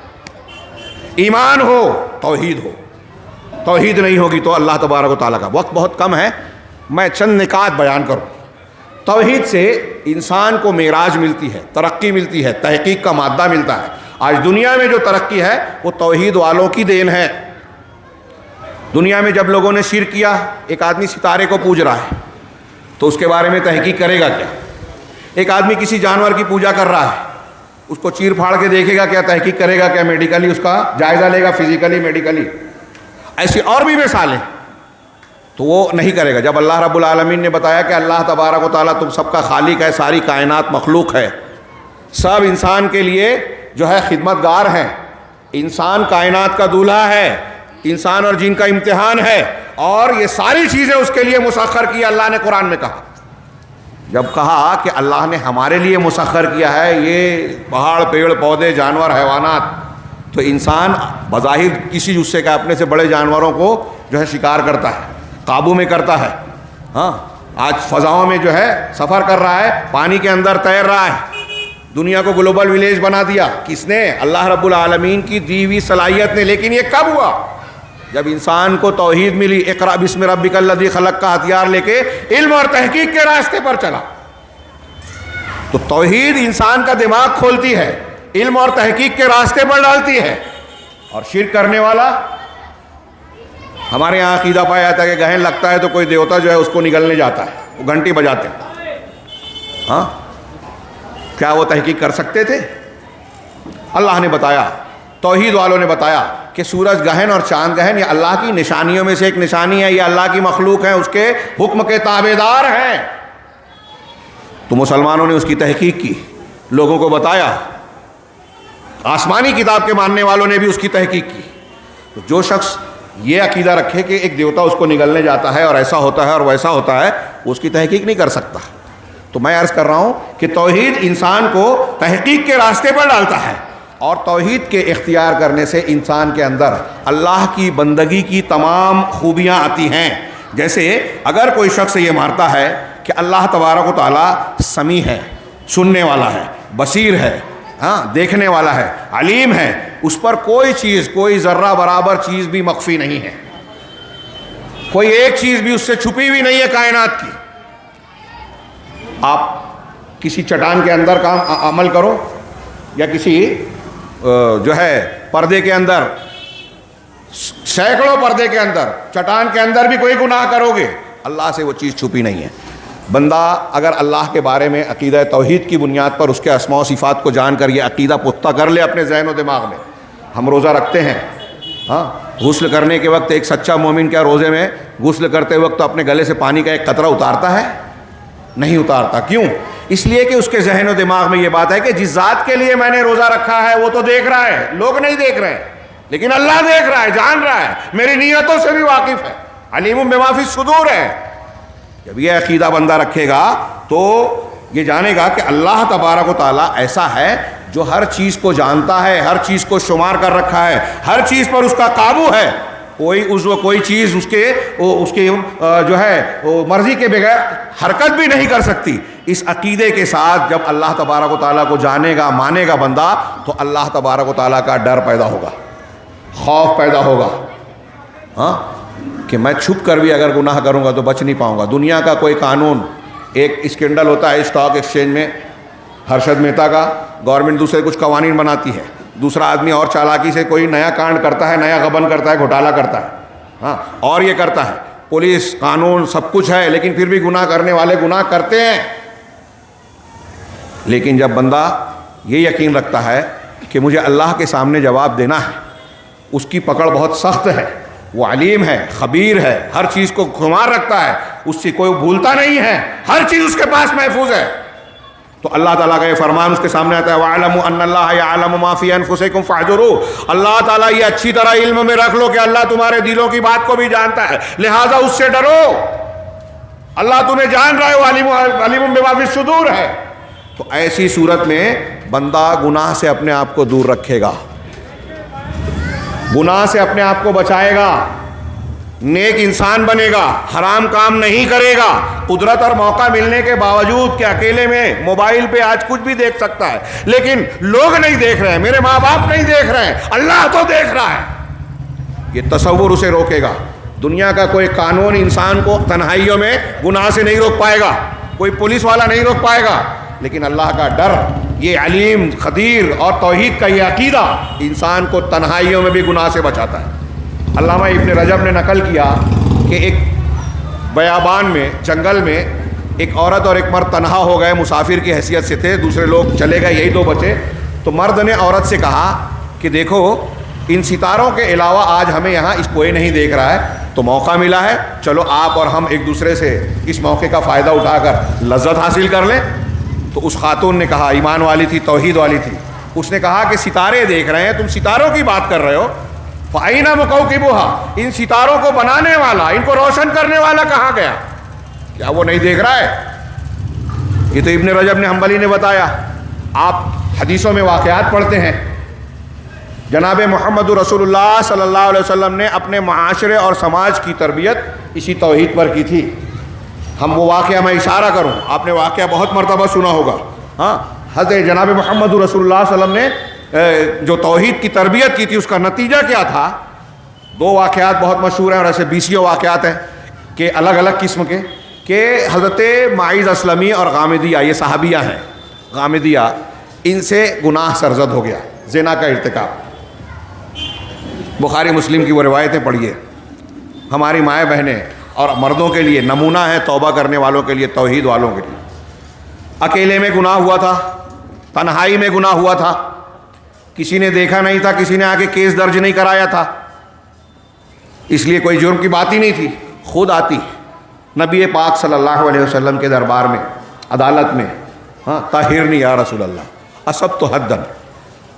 ایمان ہو، توحید ہو، توحید نہیں ہوگی تو اللہ تبارک و تعالیٰ کا۔ وقت بہت کم ہے، میں چند نکات بیان کروں۔ توحید سے انسان کو معراج ملتی ہے، ترقی ملتی ہے، تحقیق کا مادہ ملتا ہے۔ آج دنیا میں جو ترقی ہے وہ توحید والوں کی دین ہے۔ دنیا میں جب لوگوں نے شرک کیا، ایک آدمی ستارے کو پوج رہا ہے تو اس کے بارے میں تحقیق کرے گا کیا؟ ایک آدمی کسی جانور کی پوجا کر رہا ہے، اس کو چیر پھاڑ کے دیکھے گا کیا؟ تحقیق کرے گا کیا؟ میڈیکلی اس کا جائزہ لے گا، فزیکلی، میڈیکلی، ایسی اور بھی مثالیں، تو وہ نہیں کرے گا۔ جب اللہ رب العالمین نے بتایا کہ اللہ تبارک و تعالیٰ تم سب کا خالق ہے، ساری کائنات مخلوق ہے، سب انسان کے لیے جو ہے خدمت گار ہیں، انسان کائنات کا دولہا ہے، انسان اور جن کا امتحان ہے، اور یہ ساری چیزیں اس کے لیے مسخر کی اللہ نے قرآن میں کہا۔ جب کہا کہ اللہ نے ہمارے لیے مسخر کیا ہے یہ پہاڑ، پیڑ، پودے، جانور، حیوانات، تو انسان بظاہر کسی جز سے کہ اپنے سے بڑے جانوروں کو جو ہے شکار کرتا ہے، قابو میں کرتا ہے۔ ہاں، آج فضاؤں میں جو ہے سفر کر رہا ہے، پانی کے اندر تیر رہا ہے، دنیا کو گلوبل ولیج بنا دیا۔ کس نے؟ اللہ رب العالمین کی دی ہوئی صلاحیت نے۔ لیکن یہ کب ہوا؟ جب انسان کو توحید ملی، اقرا بسم ربک الذی خلق کا ہتھیار لے کے علم اور تحقیق کے راستے پر چلا۔ تو توحید انسان کا دماغ کھولتی ہے، علم اور تحقیق کے راستے پر ڈالتی ہے۔ اور شرک کرنے والا، ہمارے یہاں عقیدہ پایا جاتا ہے کہ گہن لگتا ہے تو کوئی دیوتا جو ہے اس کو نگلنے جاتا ہے، وہ گھنٹی بجاتے ہیں۔ ہاں، کیا وہ تحقیق کر سکتے تھے؟ اللہ نے بتایا، توحید والوں نے بتایا کہ سورج گہن اور چاند گہن یہ اللہ کی نشانیوں میں سے ایک نشانی ہے، یہ اللہ کی مخلوق ہے، اس کے حکم کے تابع دار ہیں۔ تو مسلمانوں نے اس کی تحقیق کی، لوگوں کو بتایا، آسمانی کتاب کے ماننے والوں نے بھی اس کی تحقیق کی۔ تو جو شخص یہ عقیدہ رکھے کہ ایک دیوتا اس کو نگلنے جاتا ہے اور ایسا ہوتا ہے اور ویسا ہوتا ہے، وہ اس کی تحقیق نہیں کر سکتا۔ تو میں عرض کر رہا ہوں کہ توحید انسان کو تحقیق کے راستے پر ڈالتا ہے، اور توحید کے اختیار کرنے سے انسان کے اندر اللہ کی بندگی کی تمام خوبیاں آتی ہیں۔ جیسے اگر کوئی شخص یہ مانتا ہے کہ اللہ تبارک و تعالیٰ سمیع ہے، سننے والا ہے، بصیر ہے، ہاں، دیکھنے والا ہے، علیم ہے، اس پر کوئی چیز، کوئی ذرہ برابر چیز بھی مخفی نہیں ہے، کوئی ایک چیز بھی اس سے چھپی ہوئی نہیں ہے کائنات کی۔ آپ کسی چٹان کے اندر کام عمل کرو، یا کسی جو ہے پردے کے اندر، سینکڑوں پردے کے اندر، چٹان کے اندر بھی کوئی گناہ کرو گے، اللہ سے وہ چیز چھپی نہیں ہے۔ بندہ اگر اللہ کے بارے میں عقیدہ توحید کی بنیاد پر اس کے اسماء و صفات کو جان کر یہ عقیدہ پختہ کر لے اپنے ذہن و دماغ میں، ہم روزہ رکھتے ہیں، ہاں، غسل کرنے کے وقت ایک سچا مومن کیا روزے میں غسل کرتے وقت تو اپنے گلے سے پانی کا ایک قطرہ اتارتا ہے؟ نہیں اتارتا۔ کیوں؟ اس لیے کہ اس کے ذہن و دماغ میں یہ بات ہے کہ جس ذات کے لیے میں نے روزہ رکھا ہے وہ تو دیکھ رہا ہے، لوگ نہیں دیکھ رہے ہیں، لیکن اللہ دیکھ رہا ہے، جان رہا ہے، میری نیتوں سے بھی واقف ہے، علیم بما فی الصدور ہے۔ جب یہ عقیدہ بندہ رکھے گا تو یہ جانے گا کہ اللہ تبارک و تعالیٰ ایسا ہے جو ہر چیز کو جانتا ہے، ہر چیز کو شمار کر رکھا ہے، ہر چیز پر اس کا قابو ہے، کوئی عضو، کوئی چیز اس کے جو ہے مرضی کے بغیر حرکت بھی نہیں کر سکتی۔ اس عقیدے کے ساتھ جب اللہ تبارک و تعالیٰ کو جانے گا، مانے گا بندہ، تو اللہ تبارک و تعالیٰ کا ڈر پیدا ہوگا، خوف پیدا ہوگا، ہاں، کہ میں چھپ کر بھی اگر گناہ کروں گا تو بچ نہیں پاؤں گا۔ دنیا کا کوئی قانون، ایک اسکینڈل ہوتا ہے اسٹاک ایکسچینج میں ہرشد مہتا کا، گورنمنٹ دوسرے کچھ قوانین بناتی ہے، دوسرا آدمی اور چالاکی سے کوئی نیا کانڈ کرتا ہے، نیا غبن کرتا ہے، گھوٹالہ کرتا ہے، ہاں، اور یہ کرتا ہے، پولیس، قانون سب کچھ ہے، لیکن پھر بھی گناہ کرنے والے گناہ کرتے ہیں۔ لیکن جب بندہ یہ یقین رکھتا ہے کہ مجھے اللہ کے سامنے جواب دینا ہے، اس کی پکڑ بہت سخت ہے، وہ علیم ہے، خبیر ہے، ہر چیز کو شمار رکھتا ہے، اس سے کوئی بھولتا نہیں ہے، ہر چیز اس کے پاس محفوظ ہے، تو اللہ تعالیٰ کا یہ فرمان اس کے سامنے آتا ہے، وَاعْلَمُوا أَنَّ اللَّهَ يَعْلَمُ مَا فِي أَنفُسِكُمْ فَاحْذَرُوهُ۔ اللہ تعالیٰ یہ اچھی طرح علم میں رکھ لو کہ اللہ تمہارے دلوں کی بات کو بھی جانتا ہے، لہٰذا اس سے ڈرو، اللہ تمہیں جان رہا ہے، وہ علیم بما فی الصدور ہے۔ تو ایسی صورت میں بندہ گناہ سے اپنے آپ کو دور رکھے گا، گناہ سے اپنے آپ کو بچائے گا، نیک انسان بنے گا، حرام کام نہیں کرے گا۔ قدرت اور موقع ملنے کے باوجود کہ اکیلے میں موبائل پہ آج کچھ بھی دیکھ سکتا ہے، لیکن لوگ نہیں دیکھ رہے ہیں، میرے ماں باپ نہیں دیکھ رہے ہیں، اللہ تو دیکھ رہا ہے، یہ تصور اسے روکے گا۔ دنیا کا کوئی قانون انسان کو تنہائیوں میں گناہ سے نہیں روک پائے گا، کوئی پولیس والا نہیں روک پائے گا، لیکن اللہ کا ڈر، یہ علیم، خبیر اور توحید کا یہ عقیدہ انسان کو تنہائیوں میں بھی گناہ سے بچاتا ہے۔ علامہ ابن رجب نے نقل کیا کہ ایک بیابان میں، جنگل میں، ایک عورت اور ایک مرد تنہا ہو گئے، مسافر کی حیثیت سے تھے، دوسرے لوگ چلے گئے، یہی دو بچے۔ تو مرد نے عورت سے کہا کہ دیکھو ان ستاروں کے علاوہ آج ہمیں یہاں اس کوئی نہیں دیکھ رہا ہے، تو موقع ملا ہے، چلو آپ اور ہم ایک دوسرے سے اس موقع کا فائدہ اٹھا کر لذت حاصل کر لیں۔ تو اس خاتون نے کہا، ایمان والی تھی، توحید والی تھی، اس نے کہا کہ ستارے دیکھ رہے ہیں، تم ستاروں کی بات کر رہے ہو، فَأَيْنَ مُكَوْكِبُهَا، ان ستاروں کو بنانے والا، ان کو روشن کرنے والا کہاں گیا؟ کیا وہ نہیں دیکھ رہا ہے؟ یہ تو ابن رجب نے حنبلی نے بتایا۔ آپ حدیثوں میں واقعات پڑھتے ہیں، جناب محمد رسول اللہ صلی اللہ علیہ وسلم نے اپنے معاشرے اور سماج کی تربیت اسی توحید پر کی تھی۔ ہم وہ واقعہ میں اشارہ کروں، آپ نے واقعہ بہت مرتبہ سنا ہوگا۔ ہاں، حضرت جناب محمد رسول اللہ صلی اللہ علیہ وسلم نے جو توحید کی تربیت کی تھی اس کا نتیجہ کیا تھا؟ دو واقعات بہت مشہور ہیں، اور ایسے بیسیوں واقعات ہیں کہ الگ الگ قسم کے، کہ حضرت معیز اسلمی اور غامدیہ، یہ صحابیہ ہیں، غامدیہ، ان سے گناہ سرزد ہو گیا، زنا کا ارتکاب۔ بخاری مسلم کی وہ روایتیں پڑھیے۔ ہماری مائیں بہنیں اور مردوں کے لیے نمونہ ہے، توبہ کرنے والوں کے لیے، توحید والوں کے لیے۔ اکیلے میں گناہ ہوا تھا، تنہائی میں گناہ ہوا تھا، کسی نے دیکھا نہیں تھا، کسی نے آ کے کیس درج نہیں کرایا تھا، اس لیے کوئی جرم کی بات ہی نہیں تھی، خود آتی نبی پاک صلی اللہ علیہ وسلم کے دربار میں، عدالت میں، ہاں، طاہرنی یا رسول اللہ اصبت حدن،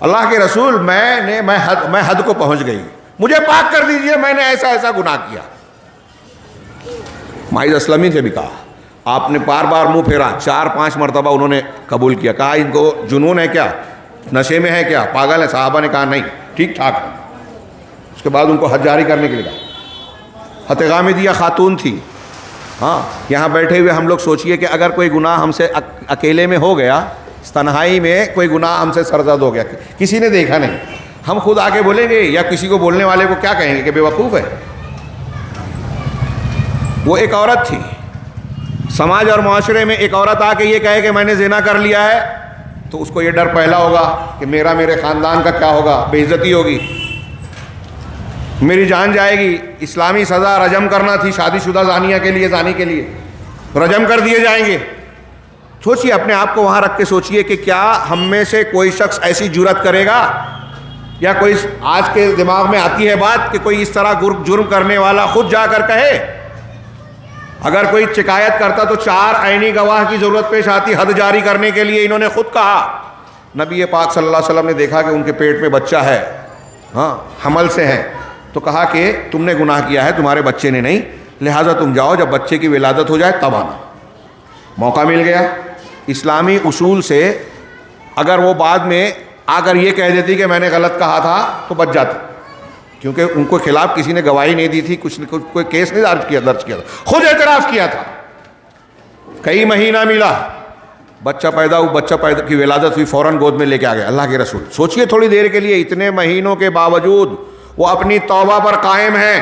اللہ کے رسول میں حد کو پہنچ گئی، مجھے پاک کر دیجئے، میں نے ایسا ایسا گناہ کیا۔ معیز اسلمی سے بھی کہا، آپ نے بار بار منہ پھیرا، 4-5 مرتبہ انہوں نے قبول کیا، کہا ان کو جنون ہے کیا، نشے میں ہے کیا، پاگل ہے؟ صحابہ نے کہا نہیں، ٹھیک ٹھاک ہے۔ اس کے بعد ان کو حد جاری کرنے کے لیے کہا۔ حضرت غامدیہ خاتون تھی، ہاں، یہاں بیٹھے ہوئے ہم لوگ سوچئے کہ اگر کوئی گناہ ہم سے اکیلے میں ہو گیا، تنہائی میں کوئی گناہ ہم سے سرزد ہو گیا، کسی نے دیکھا نہیں، ہم خود آ کے بولیں گے یا کسی کو بولنے والے کو کیا کہیں گے کہ بے وقوف ہے؟ وہ ایک عورت تھی، سماج اور معاشرے میں ایک عورت آ کے یہ کہے کہ میں نے زنا کر لیا ہے تو اس کو یہ ڈر پہلا ہوگا کہ میرے خاندان کا کیا ہوگا، بے عزتی ہوگی، میری جان جائے گی۔ اسلامی سزا رجم کرنا تھی شادی شدہ زانیہ کے لیے، زانی کے لیے رجم کر دیے جائیں گے۔ سوچئے، اپنے آپ کو وہاں رکھ کے سوچئے کہ کیا ہم میں سے کوئی شخص ایسی جرات کرے گا، یا کوئی آج کے دماغ میں آتی ہے بات کہ کوئی اس طرح جرم کرنے والا خود جا کر کہے؟ اگر کوئی شکایت کرتا تو 4 عینی گواہ کی ضرورت پیش آتی حد جاری کرنے کے لیے، انہوں نے خود کہا۔ نبی پاک صلی اللہ علیہ وسلم نے دیکھا کہ ان کے پیٹ میں بچہ ہے، ہاں، حمل سے ہے، تو کہا کہ تم نے گناہ کیا ہے، تمہارے بچے نے نہیں، لہٰذا تم جاؤ، جب بچے کی ولادت ہو جائے تب آنا۔ موقع مل گیا۔ اسلامی اصول سے اگر وہ بعد میں آ کر یہ کہہ دیتی کہ میں نے غلط کہا تھا تو بچ جاتی، کیونکہ ان کو خلاف کسی نے گواہی نہیں دی تھی، کوئی کیس نہیں درج کیا تھا، خود اعتراف کیا تھا۔ کئی مہینہ ملا، بچہ پیدا ہوا، بچہ پیدا کی ولادت ہوئی، فوراً گود میں لے کے آ گیا اللہ کے رسول۔ سوچئے تھوڑی دیر کے لیے، اتنے مہینوں کے باوجود وہ اپنی توبہ پر قائم ہیں،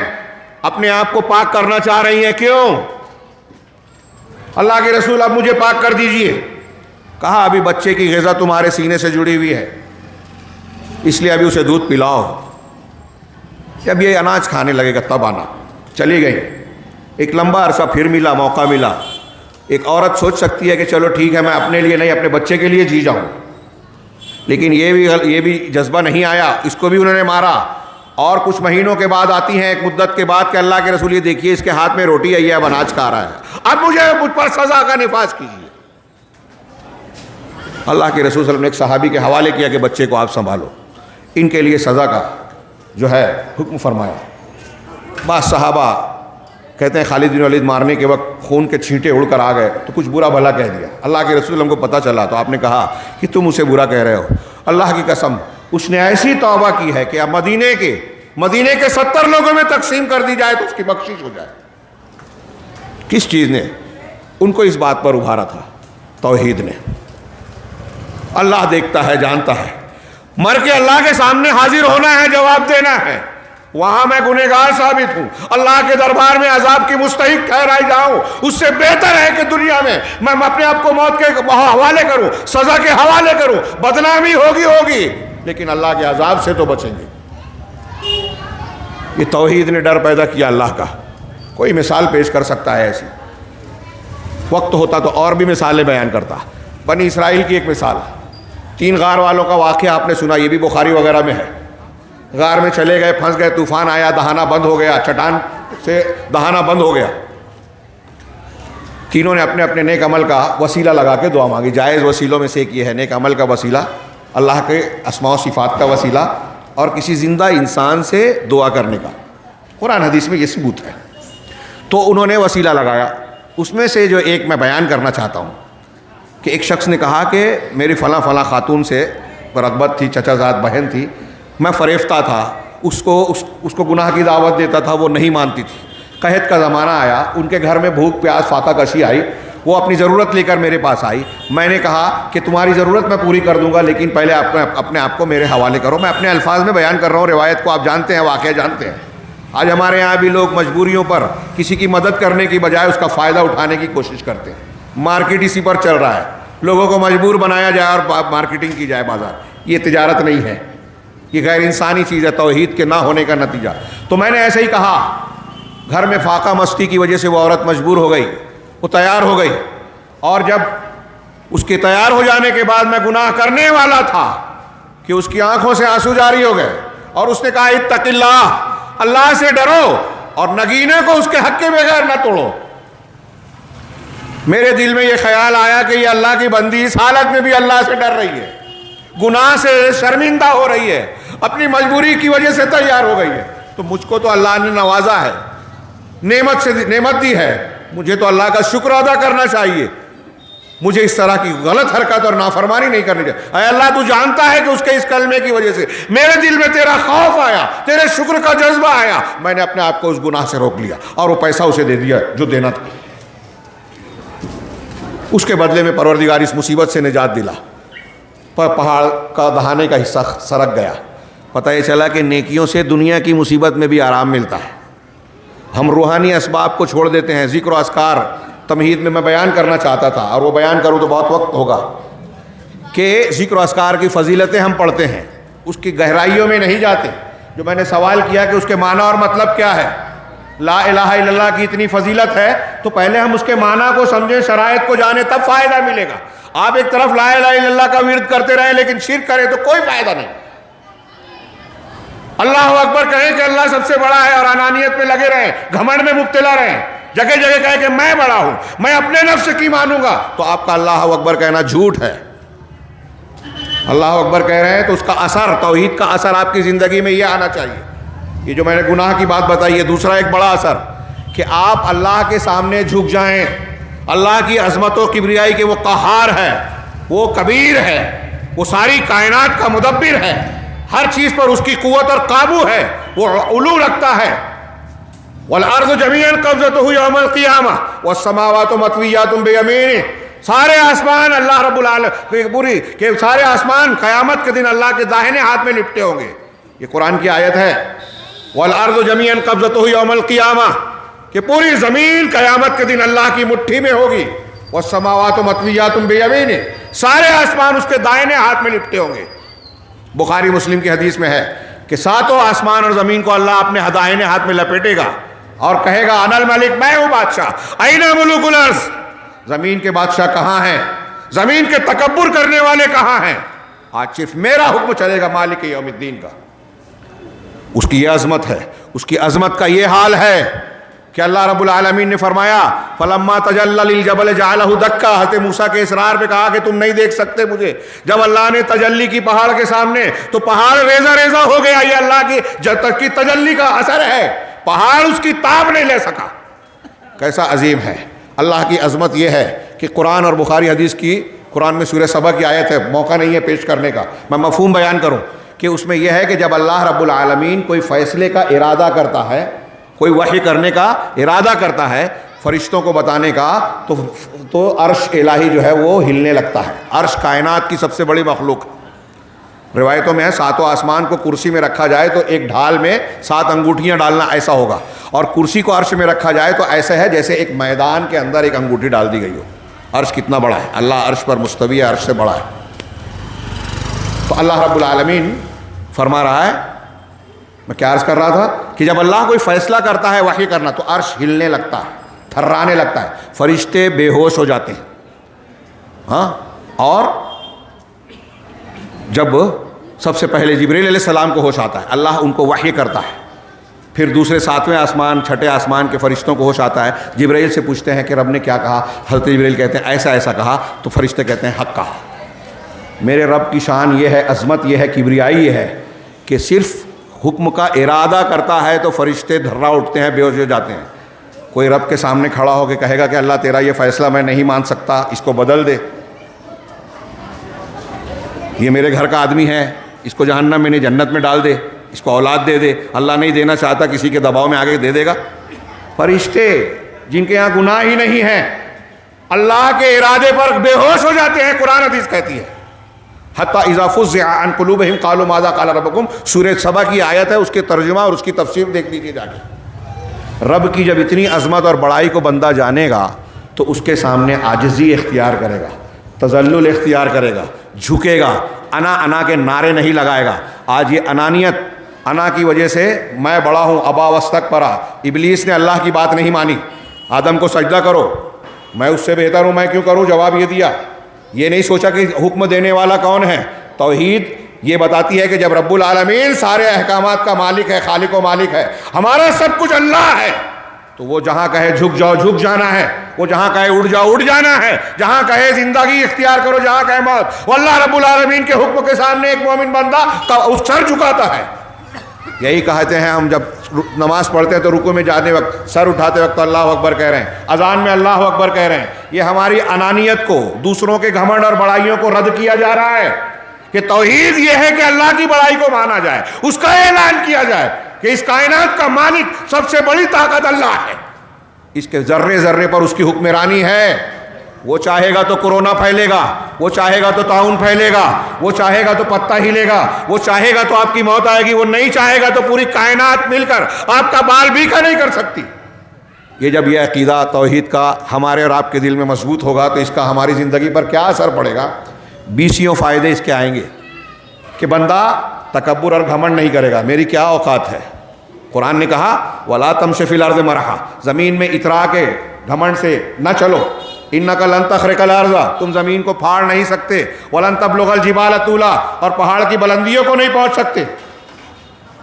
اپنے آپ کو پاک کرنا چاہ رہی ہیں، کیوں؟ اللہ کے رسول اب مجھے پاک کر دیجئے۔ کہا ابھی بچے کی غذا تمہارے سینے سے جڑی ہوئی ہے، اس لیے ابھی اسے دودھ پلاؤ، جب یہ اناج کھانے لگے گا تب آنا۔ چلی گئی۔ ایک لمبا عرصہ پھر ملا، موقع ملا۔ ایک عورت سوچ سکتی ہے کہ چلو ٹھیک ہے، میں اپنے لیے نہیں اپنے بچے کے لیے جی جاؤں، لیکن یہ بھی جذبہ نہیں آیا، اس کو بھی انہوں نے مارا۔ اور کچھ مہینوں کے بعد آتی ہیں، ایک مدت کے بعد، کہ اللہ کے رسول یہ دیکھیے اس کے ہاتھ میں روٹی ہے، اب اناج کھا رہا ہے، اب مجھ پر سزا کا نفاذ کیجیے۔ اللہ کے رسول صلی اللہ علیہ وسلم نے ایک صحابی کے حوالے کیا کہ بچے کو آپ سنبھالو، ان کے لیے سزا کا جو ہے حکم فرمایا۔ بعض صحابہ کہتے ہیں خالد بن ولید مارنے کے وقت خون کے چھینٹے اڑ کر آ گئے تو کچھ برا بھلا کہہ دیا۔ اللہ کے رسول ہم کو پتہ چلا تو آپ نے کہا کہ تم اسے برا کہہ رہے ہو، اللہ کی قسم اس نے ایسی توبہ کی ہے کہ اب مدینے کے 70 لوگوں میں تقسیم کر دی جائے تو اس کی بخشش ہو جائے۔ کس چیز نے ان کو اس بات پر ابھارا تھا؟ توحید نے۔ اللہ دیکھتا ہے، جانتا ہے، مر کے اللہ کے سامنے حاضر ہونا ہے، جواب دینا ہے۔ وہاں میں گنہگار ثابت ہوں، اللہ کے دربار میں عذاب کی مستحق ٹھہرائی جاؤں، اس سے بہتر ہے کہ دنیا میں اپنے آپ کو موت کے حوالے کروں، سزا کے حوالے کروں، بدنامی ہوگی، لیکن اللہ کے عذاب سے تو بچیں گے۔ یہ توحید نے ڈر پیدا کیا اللہ کا۔ کوئی مثال پیش کر سکتا ہے ایسی، وقت ہوتا تو اور بھی مثالیں بیان کرتا۔ بنی اسرائیل کی ایک مثال، 3 غار والوں کا واقعہ آپ نے سنا، یہ بھی بخاری وغیرہ میں ہے۔ غار میں چلے گئے، پھنس گئے، طوفان آیا، دہانا بند ہو گیا، چٹان سے دہانا بند ہو گیا۔ تینوں نے اپنے اپنے نیک عمل کا وسیلہ لگا کے دعا مانگی۔ جائز وسیلوں میں سے ایک یہ ہے، نیک عمل کا وسیلہ اللہ کے اسماء و صفات کا وسیلہ اور کسی زندہ انسان سے دعا کرنے کا، قرآن حدیث میں یہ ثبوت ہے۔ تو انہوں نے وسیلہ لگایا، اس میں سے جو ایک میں بیان کرنا چاہتا ہوں کہ ایک شخص نے کہا کہ میری فلاں فلاں خاتون سے رغبت تھی، چچا زاد بہن تھی، میں فریفتہ تھا، اس کو گناہ کی دعوت دیتا تھا، وہ نہیں مانتی تھی۔ قحط کا زمانہ آیا، ان کے گھر میں بھوک پیاس فاقہ کشی آئی، وہ اپنی ضرورت لے کر میرے پاس آئی۔ میں نے کہا کہ تمہاری ضرورت میں پوری کر دوں گا، لیکن پہلے اپنے آپ کو میرے حوالے کرو۔ میں اپنے الفاظ میں بیان کر رہا ہوں، روایت کو آپ جانتے ہیں، واقعہ جانتے ہیں۔ آج ہمارے یہاں بھی لوگ مجبوریوں پر کسی کی مدد کرنے کی بجائے اس کا فائدہ اٹھانے کی کوشش کرتے ہیں۔ مارکیٹ اسی پر چل رہا ہے، لوگوں کو مجبور بنایا جائے اور مارکیٹنگ کی جائے بازار۔ یہ تجارت نہیں ہے، یہ غیر انسانی چیز ہے، توحید کے نہ ہونے کا نتیجہ۔ تو میں نے ایسے ہی کہا، گھر میں فاقہ مستی کی وجہ سے وہ عورت مجبور ہو گئی، وہ تیار ہو گئی، اور جب اس کے تیار ہو جانے کے بعد میں گناہ کرنے والا تھا کہ اس کی آنکھوں سے آنسو جاری ہو گئے، اور اس نے کہا اتق اللہ، اللہ سے ڈرو اور نگینے کو اس کے حق کے بغیر نہ توڑو۔ میرے دل میں یہ خیال آیا کہ یہ اللہ کی بندی اس حالت میں بھی اللہ سے ڈر رہی ہے، گناہ سے شرمندہ ہو رہی ہے، اپنی مجبوری کی وجہ سے تیار ہو گئی ہے، تو مجھ کو تو اللہ نے نوازا ہے، نعمت دی ہے، مجھے تو اللہ کا شکر ادا کرنا چاہیے، مجھے اس طرح کی غلط حرکت اور نافرمانی نہیں کرنی چاہیے۔ اے اللہ، تو جانتا ہے کہ اس کے اس کلمے کی وجہ سے میرے دل میں تیرا خوف آیا، تیرے شکر کا جذبہ آیا، میں نے اپنے آپ کو اس گناہ سے روک لیا اور وہ پیسہ اسے دے دیا جو دینا تھا۔ اس کے بدلے میں پروردگار اس مصیبت سے نجات دلا، پر پہاڑ کا دہانے کا حصہ سرک گیا۔ پتہ یہ چلا کہ نیکیوں سے دنیا کی مصیبت میں بھی آرام ملتا ہے۔ ہم روحانی اسباب کو چھوڑ دیتے ہیں۔ ذکر و اذکار تمہید میں بیان کرنا چاہتا تھا، اور وہ بیان کروں تو بہت وقت ہوگا، کہ ذکر و اذکار کی فضیلتیں ہم پڑھتے ہیں، اس کی گہرائیوں میں نہیں جاتے۔ جو میں نے سوال کیا کہ اس کے معنی اور مطلب کیا ہے، لا الہ الا اللہ کی اتنی فضیلت ہے تو پہلے ہم اس کے معنی کو سمجھیں، شرائط کو جانیں، تب فائدہ ملے گا۔ آپ ایک طرف لا الہ الا اللہ کا ورد کرتے رہیں لیکن شرک کریں تو کوئی فائدہ نہیں۔ اللہ اکبر کہیں کہ اللہ سب سے بڑا ہے اور انانیت میں لگے رہیں، گھمنڈ میں مبتلا رہیں، جگہ جگہ کہے کہ میں بڑا ہوں، میں اپنے نفس کی مانوں گا، تو آپ کا اللہ اکبر کہنا جھوٹ ہے۔ اللہ اکبر کہہ رہے ہیں تو اس کا اثر، توحید کا اثر آپ کی زندگی میں یہ آنا چاہیے۔ یہ جو میں نے گناہ کی بات بتائی ہے، دوسرا ایک بڑا اثر کہ آپ اللہ کے سامنے جھک جائیں، اللہ کی عظمت و کبریائی کہ وہ قہار ہے، وہ کبیر ہے، وہ ساری کائنات کا مدبر ہے، ہر چیز پر اس کی قوت اور قابو ہے، وہ علو رکھتا ہے۔ والارض جميعا قبضته يوم القيامة والسماوات مطويات بيمينه، سارے آسمان اللہ رب العالمین کہ سارے آسمان قیامت کے دن اللہ کے داہنے ہاتھ میں لپٹے ہوں گے۔ یہ قرآن کی آیت ہے، والارض جميعا قبضته يوم القيامة، کہ پوری زمین قیامت کے دن اللہ کی مٹھی میں ہوگی۔ والسماوات مطویات بیمینہ، سارے آسمان اس کے دائنے ہاتھ میں لپٹے ہوں گے۔ بخاری مسلم کی حدیث میں ہے کہ ساتوں آسمان اور زمین کو اللہ اپنے دائنے ہاتھ میں لپیٹے گا اور کہے گا انا الملک، میں ہوں بادشاہ، این ملوک الارض، زمین کے بادشاہ کہاں ہیں، زمین کے تکبر کرنے والے کہاں ہیں، آج صرف میرا حکم چلے گا، مالک یوم الدین کا۔ اس کی یہ عظمت ہے، اس کی عظمت کا یہ حال ہے کہ اللہ رب العالمین نے فرمایا فلما تجلی للجبل جعلہ دکا، حضرت موسیٰ کے اصرار پہ کہا کہ تم نہیں دیکھ سکتے مجھے، جب اللہ نے تجلی کی پہاڑ کے سامنے تو پہاڑ ریزہ ریزہ ہو گیا۔ یہ اللہ کی جب تک کی تجلی کا اثر ہے، پہاڑ اس کی تاب نہیں لے سکا۔ کیسا عظیم ہے اللہ کی عظمت۔ یہ ہے کہ قرآن اور بخاری حدیث کی، قرآن میں سورہ سبا کی آیت ہے، موقع نہیں ہے پیش کرنے کا، میں مفہوم بیان کروں کہ اس میں یہ ہے کہ جب اللہ رب العالمین کوئی فیصلے کا ارادہ کرتا ہے، کوئی وحی کرنے کا ارادہ کرتا ہے، فرشتوں کو بتانے کا، تو عرش الہی جو ہے وہ ہلنے لگتا ہے۔ عرش کائنات کی سب سے بڑی مخلوق ہے۔ روایتوں میں ہے ساتوں آسمان کو کرسی میں رکھا جائے تو ایک ڈھال میں 7 انگوٹھیاں ڈالنا ایسا ہوگا، اور کرسی کو عرش میں رکھا جائے تو ایسا ہے جیسے ایک میدان کے اندر ایک انگوٹھی ڈال دی گئی ہو۔ عرش کتنا بڑا ہے، اللہ عرش پر مستوی ہے، عرش سے بڑا ہے۔ تو اللہ رب العالمین فرما رہا ہے، میں کیا عرض کر رہا تھا کہ جب اللہ کوئی فیصلہ کرتا ہے وحی کرنا تو عرش ہلنے لگتا ہے، تھرانے لگتا ہے، فرشتے بے ہوش ہو جاتے ہیں۔ ہاں، اور جب سب سے پہلے جبریل علیہ السلام کو ہوش آتا ہے، اللہ ان کو وحی کرتا ہے، پھر دوسرے 7ویں آسمان 6ٹھے آسمان کے فرشتوں کو ہوش آتا ہے، جبریل سے پوچھتے ہیں کہ رب نے کیا کہا، حضرت جبریل کہتے ہیں ایسا ایسا کہا، تو فرشتے کہتے ہیں حق کہا۔ میرے رب کی شان یہ ہے، عظمت یہ ہے، کبریائی یہ ہے کہ صرف حکم کا ارادہ کرتا ہے تو فرشتے دھرا اٹھتے ہیں، بے ہوش ہو جاتے ہیں۔ کوئی رب کے سامنے کھڑا ہو کے کہے گا کہ اللہ تیرا یہ فیصلہ میں نہیں مان سکتا، اس کو بدل دے، یہ میرے گھر کا آدمی ہے، اس کو جہنم میں نہیں جنت میں ڈال دے، اس کو اولاد دے دے، اللہ نہیں دینا چاہتا، کسی کے دباؤ میں آگے دے دے گا؟ فرشتے جن کے یہاں گناہ ہی نہیں ہے اللہ کے ارادے پر بے ہوش ہو جاتے ہیں، قرآن حدیث کہتی ہے۔ حتی اذا فزع عن قلوبہم قالوا ماذا قال ربکم، سورہ سبا کی آیت ہے، اس کے ترجمہ اور اس کی تفسیر دیکھ لیجیے جا کے۔ رب کی جب اتنی عظمت اور بڑائی کو بندہ جانے گا تو اس کے سامنے عاجزی اختیار کرے گا، تذلل اختیار کرے گا، جھکے گا، انا کے نعرے نہیں لگائے گا۔ آج یہ انانیت، انا کی وجہ سے میں بڑا ہوں، ابا واستکبرا، ابلیس نے اللہ کی بات نہیں مانی، آدم کو سجدہ کرو، میں اس سے بہتر ہوں، میں کیوں کروں، جواب یہ دیا۔ یہ نہیں سوچا کہ حکم دینے والا کون ہے۔ توحید یہ بتاتی ہے کہ جب رب العالمین سارے احکامات کا مالک ہے، خالق و مالک ہے، ہمارا سب کچھ اللہ ہے، تو وہ جہاں کہے جھک جاؤ جھک جانا ہے، وہ جہاں کہے اٹھ جاؤ اٹھ جانا ہے، جہاں کہے زندگی اختیار کرو، جہاں کہے موت، وہ اللہ رب العالمین کے حکم کے سامنے ایک مومن بندہ اس سر جھکاتا ہے۔ یہی کہتے ہیں ہم جب نماز پڑھتے ہیں تو رکوع میں جانے وقت، سر اٹھاتے وقت اللہ اکبر کہہ رہے ہیں، اذان میں اللہ اکبر کہہ رہے ہیں۔ یہ ہماری انانیت کو، دوسروں کے گھمنڈ اور بڑائیوں کو رد کیا جا رہا ہے کہ توحید یہ ہے کہ اللہ کی بڑائی کو مانا جائے، اس کا اعلان کیا جائے کہ اس کائنات کا مالک، سب سے بڑی طاقت اللہ ہے، اس کے ذرے ذرے پر اس کی حکمرانی ہے۔ وہ چاہے گا تو کرونا پھیلے گا، وہ چاہے گا تو طاعون پھیلے گا، وہ چاہے گا تو پتہ ہلے گا، وہ چاہے گا تو آپ کی موت آئے گی، وہ نہیں چاہے گا تو پوری کائنات مل کر آپ کا بال بیکھا نہیں کر سکتی۔ یہ جب یہ عقیدہ توحید کا ہمارے اور آپ کے دل میں مضبوط ہوگا تو اس کا ہماری زندگی پر کیا اثر پڑے گا؟ 20 فائدے اس کے آئیں گے کہ بندہ تکبر اور گھمنڈ نہیں کرے گا، میری کیا اوقات ہے۔ قرآن نے کہا وَلَا تَمْشِ فِي الْأَرْضِ مَرَحًا، زمین میں اترا کے گھمنڈ سے نہ چلو، اِنَّكَ لَن تَخْرِقَ الْأَرْضَ، تم زمین کو پھاڑ نہیں سکتے، وَلَن تَبْلُغَ الْجِبَالَ طُولًا، اور پہاڑ کی بلندیوں کو نہیں پہنچ سکتے۔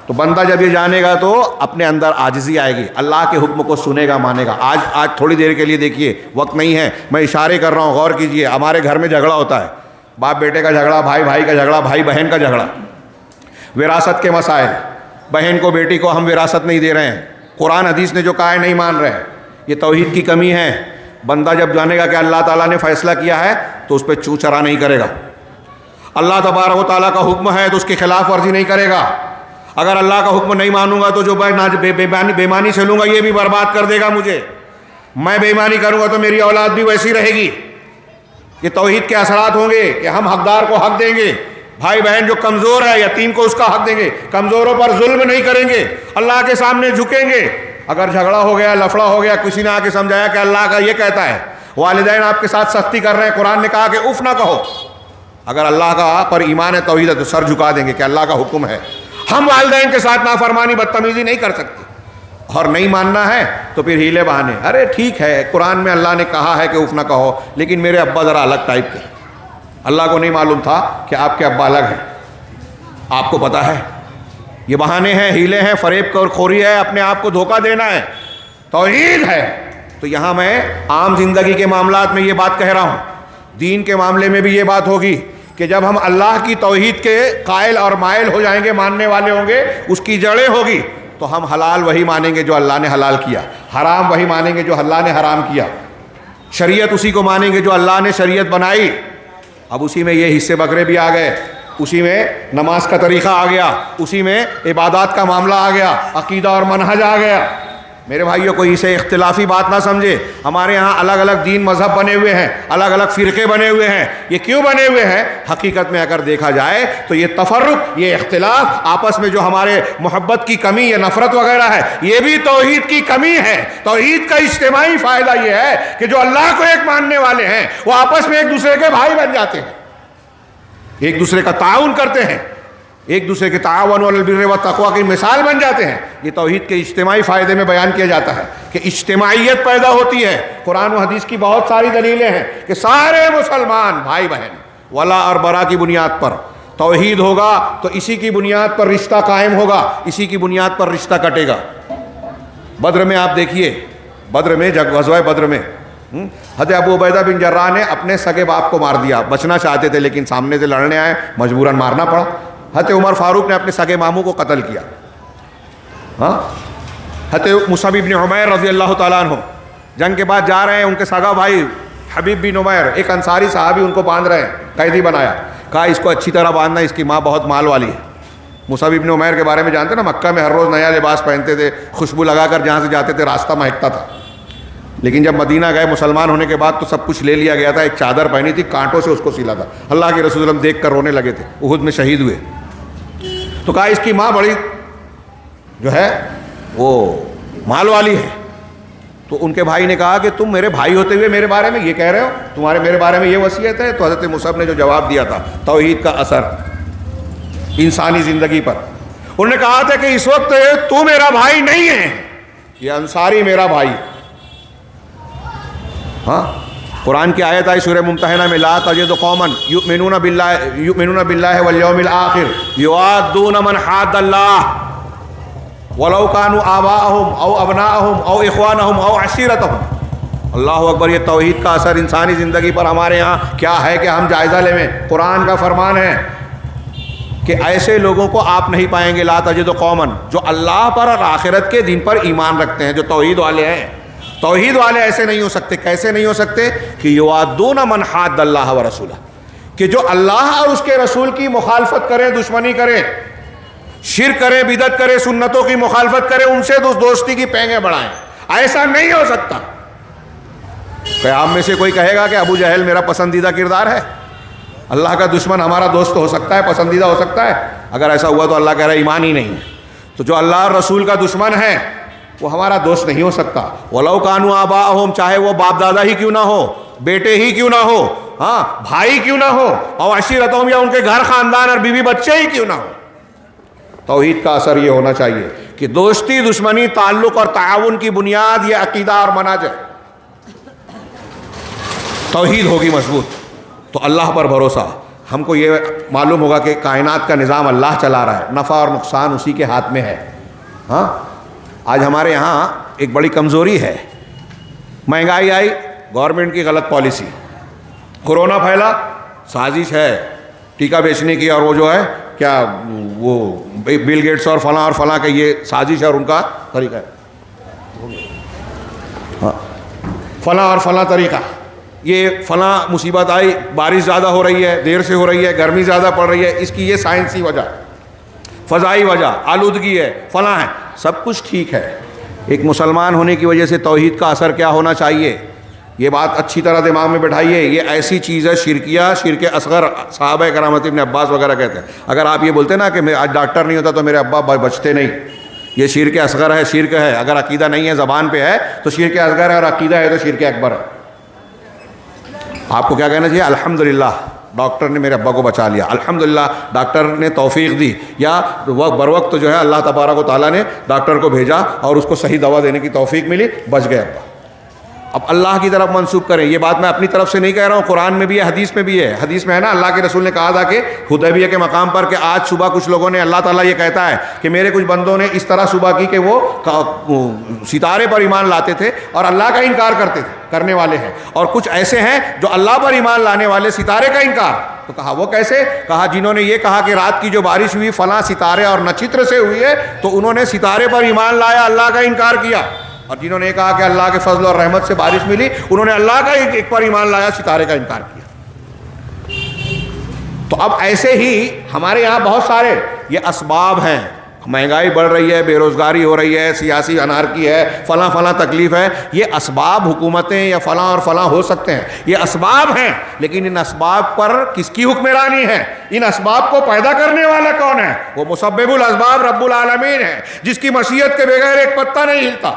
تو بندہ جب یہ جانے گا تو اپنے اندر عاجزی آئے گی، اللہ کے حکم کو سنے گا، مانے گا۔ آج تھوڑی دیر کے لیے دیکھیے، وقت نہیں ہے، میں اشارے کر رہا ہوں، غور کیجئے۔ ہمارے گھر میں جھگڑا ہوتا ہے، باپ بیٹے کا جھگڑا، بھائی بھائی کا جھگڑا، بھائی بہن کا جھگڑا، وراثت کے مسائل، بہن کو بیٹی کو ہم وراثت نہیں دے رہے ہیں، قرآن حدیث نے جو کہا ہے نہیں مان رہے ہیں، یہ توحید کی کمی ہے۔ بندہ جب جانے گا کہ اللہ تعالیٰ نے فیصلہ کیا ہے تو اس پہ چوں چرا نہیں کرے گا، اللہ تبارک و تعالیٰ کا حکم ہے تو اس کی خلاف ورزی نہیں کرے گا۔ اگر اللہ کا حکم نہیں مانوں گا تو جو بے ایمانی سے لوں گا یہ بھی برباد کر دے گا مجھے، میں بے ایمانی کروں گا تو میری اولاد بھی ویسی رہے گی۔ یہ توحید کے اثرات ہوں گے کہ ہم حقدار کو حق دیں گے، بھائی بہن جو کمزور ہے یتیم کو اس کا حق دیں گے، کمزوروں پر ظلم نہیں کریں گے، اللہ کے سامنے جھکیں گے۔ اگر جھگڑا ہو گیا، لفڑا ہو گیا، کسی نے آ کے سمجھایا کہ اللہ کا یہ کہتا ہے، والدین آپ کے ساتھ سختی کر رہے ہیں، قرآن نے کہا کہ اف نہ کہو، اگر اللہ کا پر ایمان ہے توحید ہے تو سر جھکا دیں گے کہ اللہ کا حکم ہے۔ ہم والدین کے ساتھ نافرمانی بدتمیزی نہیں کر سکتے، اور نہیں ماننا ہے تو پھر ہیلے بہانے، ارے ٹھیک ہے قرآن میں اللہ نے کہا ہے کہ اف نہ کہو، لیکن میرے ابا ذرا الگ ٹائپ کے، اللہ کو نہیں معلوم تھا کہ آپ کے ابا الگ ہیں، آپ کو پتہ ہے۔ یہ بہانے ہیں، ہیلے ہیں، فریب اور خوری ہے، اپنے آپ کو دھوکہ دینا ہے۔ توحید ہے تو یہاں میں عام زندگی کے معاملات میں یہ بات کہہ رہا ہوں، دین کے معاملے میں بھی یہ بات ہوگی کہ جب ہم اللہ کی توحید کے قائل اور مائل ہو جائیں گے، ماننے والے ہوں گے، اس کی جڑیں ہوگی، تو ہم حلال وہی مانیں گے جو اللہ نے حلال کیا، حرام وہی مانیں گے جو اللہ نے حرام کیا، شریعت اسی کو مانیں گے جو اللہ نے شریعت بنائی۔ اب اسی میں یہ حصے بکرے بھی آ گئے، اسی میں نماز کا طریقہ آ گیا، اسی میں عبادات کا معاملہ آ گیا، عقیدہ اور منہج آ گیا۔ میرے بھائیوں کوئی اسے اختلافی بات نہ سمجھے، ہمارے ہاں الگ الگ دین مذہب بنے ہوئے ہیں، الگ الگ فرقے بنے ہوئے ہیں۔ یہ کیوں بنے ہوئے ہیں؟ حقیقت میں اگر دیکھا جائے تو یہ تفرق، یہ اختلاف، آپس میں جو ہمارے محبت کی کمی یا نفرت وغیرہ ہے، یہ بھی توحید کی کمی ہے۔ توحید کا اجتماعی فائدہ یہ ہے کہ جو اللہ کو ایک ماننے والے ہیں وہ آپس میں ایک دوسرے کے بھائی بن جاتے ہیں، ایک دوسرے کا تعاون کرتے ہیں، ایک دوسرے کے تعاون علی البر والتقوی کی مثال بن جاتے ہیں۔ یہ توحید کے اجتماعی فائدے میں بیان کیا جاتا ہے کہ اجتماعیت پیدا ہوتی ہے۔ قرآن و حدیث کی بہت ساری دلیلیں ہیں کہ سارے مسلمان بھائی بہن ولا اور برا کی بنیاد پر توحید ہوگا تو اسی کی بنیاد پر رشتہ قائم ہوگا، اسی کی بنیاد پر رشتہ کٹے گا۔ بدر میں آپ دیکھیے، بدر میں غزوہ بدر میں حضرت ابو عبیدہ بن جراح نے اپنے سگے باپ کو مار دیا, بچنا چاہتے تھے لیکن سامنے سے لڑنے آئے, مجبوراً مارنا پڑا. حضرت عمر فاروق نے اپنے سگے ماموں کو قتل کیا. ہاں, حضرت مصعب بن عمیر رضی اللہ تعالیٰ عنہ جنگ کے بعد جا رہے ہیں, ان کے سگا بھائی حبیب بن عمیر, ایک انصاری صحابی ان کو باندھ رہے ہیں, قیدی بنایا, کہا اس کو اچھی طرح باندھنا, اس کی ماں بہت مال والی ہے. مصعب بن عمیر کے بارے میں جانتے نا, مکہ میں ہر روز نیا لباس پہنتے تھے, خوشبو لگا کر جہاں سے جاتے تھے راستہ مہکتا تھا. لیکن جب مدینہ گئے مسلمان ہونے کے بعد تو سب کچھ لے لیا گیا تھا. ایک چادر پہنی تھی, کانٹوں سے اس کو سلا تھا. اللہ کے رسول صلی اللہ علیہ وسلم دیکھ کر رونے لگے تھے, احد میں شہید ہوئے. تو کہا اس کی ماں بڑی جو ہے وہ مال والی ہے. تو ان کے بھائی نے کہا کہ تم میرے بھائی ہوتے ہوئے میرے بارے میں یہ کہہ رہے ہو, تمہارے میرے بارے میں یہ وصیت ہے. تو حضرت مصعب نے جو جواب دیا تھا, توحید کا اثر انسانی زندگی پر, انہوں نے کہا تھا کہ اس وقت تو میرا بھائی نہیں ہے, یہ انصاری میرا بھائی. ہاں, قرآن کی آیت آئی سورہ ممتحنہ میں, لا تجد قوما یؤمنون باللہ والیوم الآخر یوادون من حاد اللہ ولو کانوا آباءہم او ابناءہم او اخوانہم او عشیرتہم. اللہ اکبر. یہ توحید کا اثر انسانی زندگی پر ہمارے ہاں کیا ہے کہ ہم جائزہ لیں. قرآن کا فرمان ہے کہ ایسے لوگوں کو آپ نہیں پائیں گے, لا تجد قوما, جو اللہ پر اور آخرت کے دن پر ایمان رکھتے ہیں, جو توحید والے ہیں. توحید والے ایسے نہیں ہو سکتے. کیسے نہیں ہو سکتے؟ کہ یوادون من حاد اللہ ورسولہ, کہ جو اللہ اور اس کے رسول کی مخالفت کریں, دشمنی کریں, شرک کریں, بدعت کریں, سنتوں کی مخالفت کریں, ان سے دوستی کی پینگیں بڑھائیں. ایسا نہیں ہو سکتا. کیا آپ میں سے کوئی کہے گا کہ ابو جہل میرا پسندیدہ کردار ہے؟ اللہ کا دشمن ہمارا دوست ہو سکتا ہے, پسندیدہ ہو سکتا ہے؟ اگر ایسا ہوا تو اللہ کہہ رہا ہے ایمان ہی نہیں ہے. تو جو اللہ اور رسول کا دشمن ہے وہ ہمارا دوست نہیں ہو سکتا. وَلَوْ كَانُوا آبَاءَهُمْ, چاہے وہ باپ دادا ہی کیوں نہ ہو, بیٹے ہی کیوں نہ ہو, ہاں بھائی کیوں نہ ہو, اور عشیرتہم, یا ان کے گھر خاندان اور بیوی بچے ہی کیوں نہ ہو. توحید کا اثر یہ ہونا چاہیے کہ دوستی, دشمنی, تعلق اور تعاون کی بنیاد یہ عقیدہ اور منہج ہے. توحید ہوگی مضبوط تو اللہ پر بھروسہ. ہم کو یہ معلوم ہوگا کہ کائنات کا نظام اللہ چلا رہا ہے, نفع اور نقصان اسی کے ہاتھ میں ہے. ہاں, آج ہمارے یہاں ایک بڑی کمزوری ہے, مہنگائی آئی, گورنمنٹ کی غلط پالیسی, کورونا پھیلا, سازش ہے ٹیکہ بیچنے کی, اور وہ جو ہے کیا وہ بل گیٹس اور فلاں کا یہ سازش ہے اور ان کا طریقہ ہے. فلاں اور فلاں طریقہ, یہ فلاں مصیبت آئی, بارش زیادہ ہو رہی ہے, دیر سے ہو رہی ہے, گرمی زیادہ پڑ رہی ہے, اس کی یہ سائنسی وجہ, فضائی وجہ, آلودگی ہے, فلاں ہے. سب کچھ ٹھیک ہے. ایک مسلمان ہونے کی وجہ سے توحید کا اثر کیا ہونا چاہیے, یہ بات اچھی طرح دماغ میں بٹھائیے. یہ ایسی چیز ہے شرکیہ, شرک اصغر. صحابہ کرام ابن عباس وغیرہ کہتے ہیں, اگر آپ یہ بولتے نا کہ میں آج ڈاکٹر نہیں ہوتا تو میرے ابا بچتے نہیں, یہ شرک اصغر ہے, شرک ہے. اگر عقیدہ نہیں ہے, زبان پہ ہے تو شرک اصغر ہے, اور عقیدہ ہے تو شرک اکبر ہے. آپ کو کیا کہنا چاہیے؟ الحمدللہ ڈاکٹر نے میرے ابا کو بچا لیا, الحمدللہ ڈاکٹر نے توفیق دی, یا بر وقت جو ہے اللہ تبارک و تعالیٰ نے ڈاکٹر کو بھیجا اور اس کو صحیح دوا دینے کی توفیق ملی, بچ گئے ابا. اب اللہ کی طرف منسوب کریں. یہ بات میں اپنی طرف سے نہیں کہہ رہا ہوں, قرآن میں بھی ہے, حدیث میں بھی ہے. حدیث میں ہے نا, اللہ کے رسول نے کہا تھا کہ حدیبیہ کے مقام پر کہ آج صبح کچھ لوگوں نے, اللہ تعالیٰ یہ کہتا ہے کہ میرے کچھ بندوں نے اس طرح صبح کی کہ وہ ستارے پر ایمان لاتے تھے اور اللہ کا انکار کرنے والے ہیں, اور کچھ ایسے ہیں جو اللہ پر ایمان لانے والے, ستارے کا انکار. تو کہا وہ کیسے؟ کہا جنہوں نے یہ کہا کہ رات کی جو بارش ہوئی فلاں ستارے اور نچتر سے ہوئی ہے, تو انہوں نے ستارے پر ایمان لایا, اللہ کا انکار کیا. اور جنہوں نے کہا کہ اللہ کے فضل اور رحمت سے بارش ملی, انہوں نے اللہ کا ایک پر ایمان لایا, ستارے کا انکار کیا. تو اب ایسے ہی ہمارے یہاں بہت سارے یہ اسباب ہیں. مہنگائی بڑھ رہی ہے, بے روزگاری ہو رہی ہے, سیاسی انارکی ہے, فلاں تکلیف ہے. یہ اسباب حکومتیں یا فلاں اور فلاں ہو سکتے ہیں, یہ اسباب ہیں, لیکن ان اسباب پر کس کی حکمرانی ہے؟ ان اسباب کو پیدا کرنے والا کون ہے؟ وہ مسبب الاسباب رب العالمین ہے, جس کی مشیت کے بغیر ایک پتا نہیں ہلتا.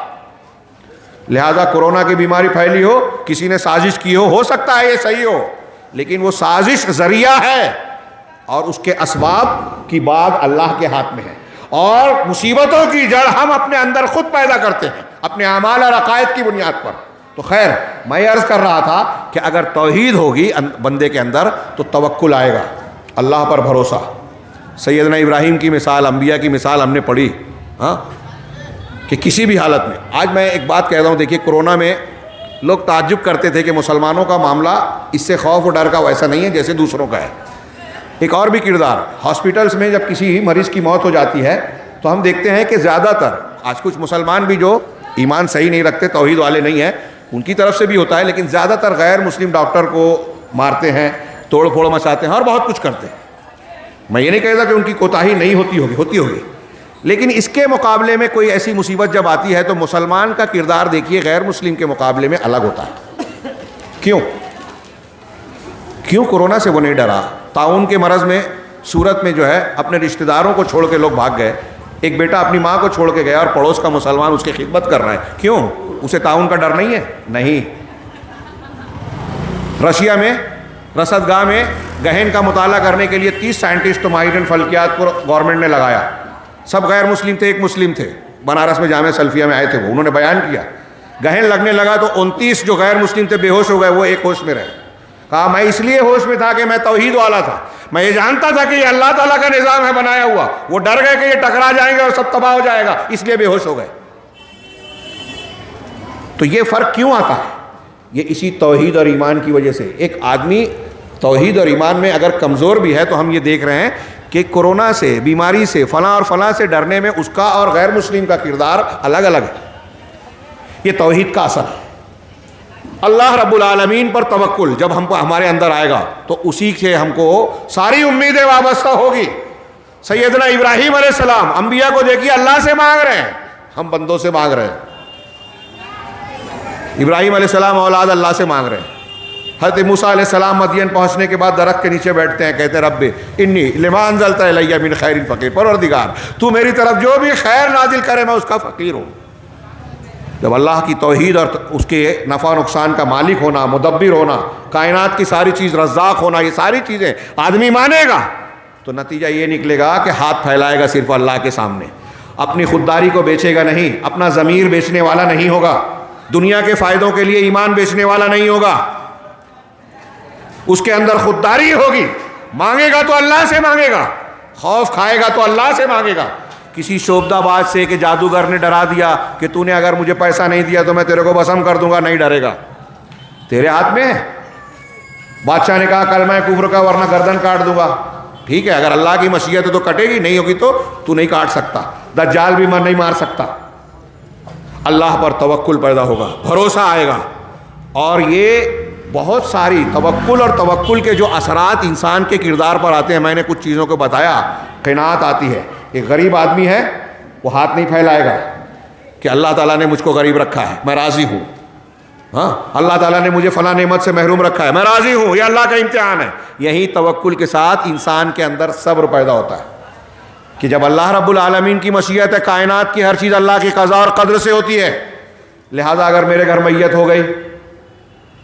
لہذا کورونا کی بیماری پھیلی ہو, کسی نے سازش کی ہو سکتا ہے یہ صحیح ہو, لیکن وہ سازش ذریعہ ہے, اور اس کے اسباب کی بات اللہ کے ہاتھ میں ہے. اور مصیبتوں کی جڑ ہم اپنے اندر خود پیدا کرتے ہیں, اپنے اعمال اور عقائد کی بنیاد پر. تو خیر, میں عرض کر رہا تھا کہ اگر توحید ہوگی بندے کے اندر تو توکل آئے گا, اللہ پر بھروسہ. سیدنا ابراہیم کی مثال, انبیاء کی مثال ہم نے پڑھی, ہاں, کہ کسی بھی حالت میں. آج میں ایک بات کہہ رہا ہوں, دیکھیے کورونا میں لوگ تعجب کرتے تھے کہ مسلمانوں کا معاملہ اس سے خوف و ڈر کا ویسا نہیں ہے جیسے دوسروں کا ہے. ایک اور بھی کردار، ہاسپٹلس میں جب کسی مریض کی موت ہو جاتی ہے تو ہم دیکھتے ہیں کہ زیادہ تر آج کچھ مسلمان بھی جو ایمان صحیح نہیں رکھتے، توحید والے نہیں ہیں، ان کی طرف سے بھی ہوتا ہے، لیکن زیادہ تر غیر مسلم ڈاکٹر کو مارتے ہیں، توڑ پھوڑ مچاتے ہیں اور بہت کچھ کرتے ہیں. میں یہ نہیں کہتا کہ ان کی کوتاہی نہیں ہوتی ہوگی، لیکن اس کے مقابلے میں کوئی ایسی مصیبت جب آتی ہے تو مسلمان کا کردار دیکھیے غیر مسلم کے مقابلے میں الگ ہوتا ہے. کیوں کورونا سے وہ نہیں ڈرا؟ طاعون کے مرض میں صورت میں جو ہے اپنے رشتہ داروں کو چھوڑ کے لوگ بھاگ گئے. ایک بیٹا اپنی ماں کو چھوڑ کے گیا اور پڑوس کا مسلمان اس کی خدمت کر رہا ہے. کیوں؟ اسے طاعون کا ڈر نہیں ہے؟ نہیں. رشیا میں رصدگاہ میں گہن کا مطالعہ کرنے کے لیے 30 سائنٹسٹ تو ماہرین فلکیات کو گورنمنٹ نے لگایا. سب غیر مسلم تھے، ایک مسلم تھے، بنارس میں جامعہ سلفیہ میں آئے تھے، وہ انہوں نے بیان کیا. گہن لگنے لگا تو 29 جو غیر مسلم تھے بے ہوش ہو گئے، وہ ایک ہوش میں رہے. کہا میں اس لیے ہوش میں تھا کہ میں توحید والا تھا، میں یہ جانتا تھا کہ یہ اللہ تعالیٰ کا نظام ہے بنایا ہوا. وہ ڈر گئے کہ یہ ٹکرا جائیں گے اور سب تباہ ہو جائے گا، اس لیے بے ہوش ہو گئے. تو یہ فرق کیوں آتا ہے؟ یہ اسی توحید اور ایمان کی وجہ سے. ایک آدمی توحید اور ایمان میں اگر کمزور بھی ہے تو ہم یہ دیکھ رہے ہیں کہ کورونا سے، بیماری سے، فلاں اور فلاں سے ڈرنے میں اس کا اور غیر مسلم کا کردار الگ الگ ہے. یہ توحید کا اثر ہے. اللہ رب العالمین پر توکل جب ہمارے اندر آئے گا تو اسی سے ہم کو ساری امیدیں وابستہ ہوگی. سیدنا ابراہیم علیہ السلام، انبیاء کو دیکھیے اللہ سے مانگ رہے ہیں، ہم بندوں سے مانگ رہے ہیں. ابراہیم علیہ السلام اولاد اللہ سے مانگ رہے ہیں. حضرت موسیٰ علیہ السلام مدین پہنچنے کے بعد درخت کے نیچے بیٹھتے ہیں، کہتے ہیں رب انی لما انزلت الی من خیر فقیر، پروردگار تو میری طرف جو بھی خیر نازل کرے میں اس کا فقیر ہوں. جب اللہ کی توحید اور اس کے نفع نقصان کا مالک ہونا، مدبر ہونا، کائنات کی ساری چیز رزاق ہونا، یہ ساری چیزیں آدمی مانے گا تو نتیجہ یہ نکلے گا کہ ہاتھ پھیلائے گا صرف اللہ کے سامنے. اپنی خودداری کو بیچے گا نہیں، اپنا ضمیر بیچنے والا نہیں ہوگا، دنیا کے فائدوں کے لیے ایمان بیچنے والا نہیں ہوگا. اس کے اندر خودداری ہوگی. مانگے گا تو اللہ سے مانگے گا، خوف کھائے گا تو اللہ سے مانگے گا. کسی شعبدہ باز سے کہ جادوگر نے ڈرا دیا کہ تو نے اگر مجھے پیسہ نہیں دیا تو میں تیرے کو بسم کر دوں گا، نہیں ڈرے گا. تیرے ہاتھ میں ہے. بادشاہ نے کہا کلمہ کفر کا ورنہ گردن کاٹ دوں گا. ٹھیک ہے، اگر اللہ کی مشیت ہے تو کٹے گی، نہیں ہوگی تو نہیں کاٹ سکتا. دجال بھی نہیں مار سکتا. اللہ پر توکل پیدا ہوگا، بھروسہ آئے گا. اور یہ بہت ساری توکل اور توکل کے جو اثرات انسان کے کردار پر آتے ہیں، میں نے کچھ چیزوں کو بتایا. قناعت آتی ہے. ایک غریب آدمی ہے، وہ ہاتھ نہیں پھیلائے گا کہ اللہ تعالیٰ نے مجھ کو غریب رکھا ہے، میں راضی ہوں. ہاں، اللہ تعالیٰ نے مجھے فلاں نعمت سے محروم رکھا ہے، میں راضی ہوں، یہ اللہ کا امتحان ہے. یہی توکل کے ساتھ انسان کے اندر صبر پیدا ہوتا ہے کہ جب اللہ رب العالمین کی مشیت ہے، کائنات کی ہر چیز اللہ کی قضا اور قدر سے ہوتی ہے. لہذا اگر میرے گھر میت ہو گئی،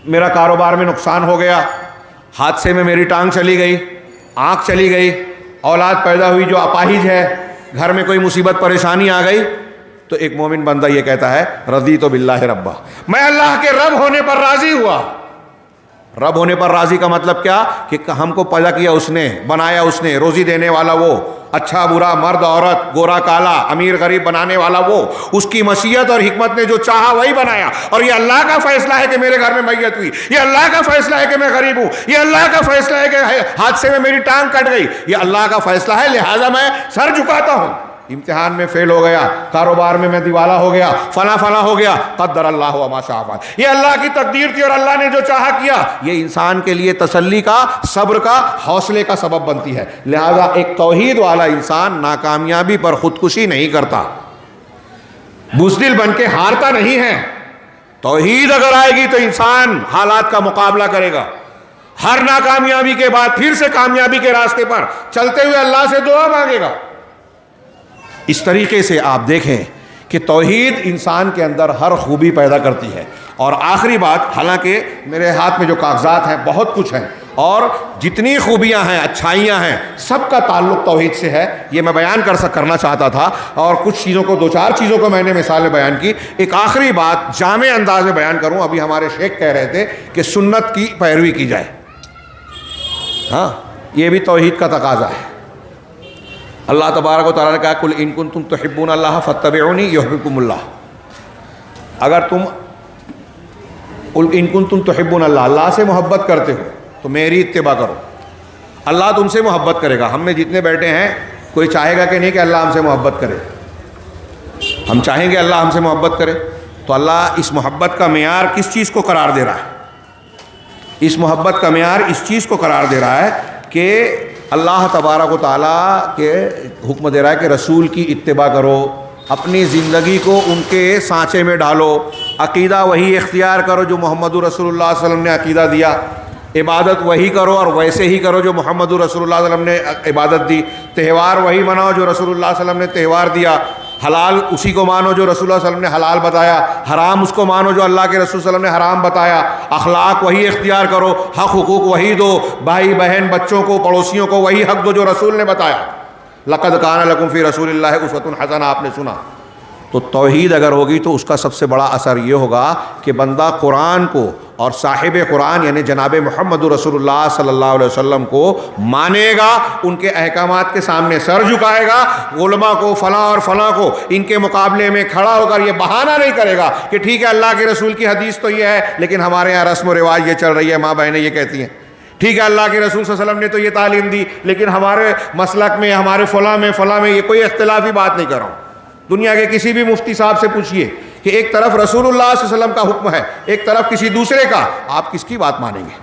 میرا کاروبار میں نقصان ہو گیا، حادثے میں میری ٹانگ چلی گئی، آنکھ چلی گئی، اولاد پیدا ہوئی جو اپاہج ہے، گھر میں کوئی مصیبت پریشانی آ گئی، تو ایک مومن بندہ یہ کہتا ہے رضیت باللہ ربا، میں اللہ کے رب ہونے پر راضی ہوا. رب ہونے پر راضی کا مطلب کیا؟ کہ ہم کو پیدا کیا اس نے، بنایا اس نے، روزی دینے والا وہ، اچھا برا، مرد عورت، گورا کالا، امیر غریب بنانے والا وہ. اس کی مشیت اور حکمت نے جو چاہا وہی بنایا. اور یہ اللہ کا فیصلہ ہے کہ میرے گھر میں میت ہوئی، یہ اللہ کا فیصلہ ہے کہ میں غریب ہوں، یہ اللہ کا فیصلہ ہے کہ حادثے میں میری ٹانگ کٹ گئی، یہ اللہ کا فیصلہ ہے. لہٰذا میں سر جھکاتا ہوں. امتحان میں فیل ہو گیا، کاروبار میں دیوالا ہو گیا، فلاں ہو گیا، قدر اللہ وما شاء فعل، یہ اللہ کی تقدیر تھی اور اللہ نے جو چاہا کیا. یہ انسان کے لیے تسلی کا، صبر کا، حوصلے کا سبب بنتی ہے. لہذا ایک توحید والا انسان ناکامیابی پر خودکشی نہیں کرتا، بزدل بن کے ہارتا نہیں ہے. توحید اگر آئے گی تو انسان حالات کا مقابلہ کرے گا. ہر ناکامیابی کے بعد پھر سے کامیابی کے راستے پر چلتے ہوئے اللہ سے دعا مانگے گا. اس طریقے سے آپ دیکھیں کہ توحید انسان کے اندر ہر خوبی پیدا کرتی ہے. اور آخری بات، حالانکہ میرے ہاتھ میں جو کاغذات ہیں بہت کچھ ہیں اور جتنی خوبیاں ہیں، اچھائیاں ہیں، سب کا تعلق توحید سے ہے. یہ میں بیان کرنا چاہتا تھا اور کچھ چیزوں کو، 2-4 چیزوں کو میں نے مثالیں بیان کی. ایک آخری بات جامع انداز میں بیان کروں. ابھی ہمارے شیخ کہہ رہے تھے کہ سنت کی پیروی کی جائے. ہاں، یہ بھی توحید کا تقاضا ہے. اللہ تبارک و تعالیٰ نے کہا قل ان کنتم تحبون اللہ فاتبعونی یحببکم اللہ. اگر تم قل ان کنتم تحبون اللہ، اللہ سے محبت کرتے ہو تو میری اتباع کرو، اللہ تم سے محبت کرے گا۔ ہم میں جتنے بیٹھے ہیں کوئی چاہے گا کہ نہیں کہ اللہ ہم سے محبت کرے؟ ہم چاہیں گے اللہ ہم سے محبت کرے؟ تو اللہ اس محبت کا معیار کس چیز کو قرار دے رہا ہے؟ اس محبت کا معیار اس چیز کو قرار دے رہا ہے کہ اللہ تبارک و تعالیٰ کے حکم دے رہا ہے کہ رسول کی اتباع کرو، اپنی زندگی کو ان کے سانچے میں ڈالو، عقیدہ وہی اختیار کرو جو محمد رسول اللہ صلی اللہ علیہ وسلم نے عقیدہ دیا، عبادت وہی کرو اور ویسے ہی کرو جو محمد رسول اللہ صلی اللہ علیہ وسلم نے عبادت دی، تہوار وہی مناؤ جو رسول اللہ صلی اللہ علیہ وسلم نے تہوار دیا، حلال اسی کو مانو جو رسول اللہ صلی اللہ علیہ وسلم نے حلال بتایا، حرام اس کو مانو جو اللہ کے رسول صلی اللہ علیہ وسلم نے حرام بتایا، اخلاق وہی اختیار کرو، حق حقوق وہی دو، بھائی بہن بچوں کو پڑوسیوں کو وہی حق دو جو رسول نے بتایا۔ لقد کان لکم فی رسول اللہ اسوۃ حسنہ، آپ نے سنا۔ تو توحید اگر ہوگی تو اس کا سب سے بڑا اثر یہ ہوگا کہ بندہ قرآن کو اور صاحب قرآن یعنی جناب محمد رسول اللہ صلی اللہ علیہ وسلم کو مانے گا، ان کے احکامات کے سامنے سر جھکائے گا، علماء کو فلاں اور فلاں کو ان کے مقابلے میں کھڑا ہو کر یہ بہانہ نہیں کرے گا کہ ٹھیک ہے اللہ کے رسول کی حدیث تو یہ ہے لیکن ہمارے یہاں رسم و رواج یہ چل رہی ہے، ماں بہنیں یہ کہتی ہیں، ٹھیک ہے اللہ کے رسول صلی اللہ علیہ وسلم نے تو یہ تعلیم دی لیکن ہمارے مسلک میں ہمارے فلاں میں یہ کوئی اختلافی بات نہیں کر رہا ہوں۔ دنیا کے کسی بھی مفتی صاحب سے پوچھئے کہ ایک طرف رسول اللہ صلی اللہ علیہ وسلم کا حکم ہے، ایک طرف کسی دوسرے کا، آپ کس کی بات مانیں گے؟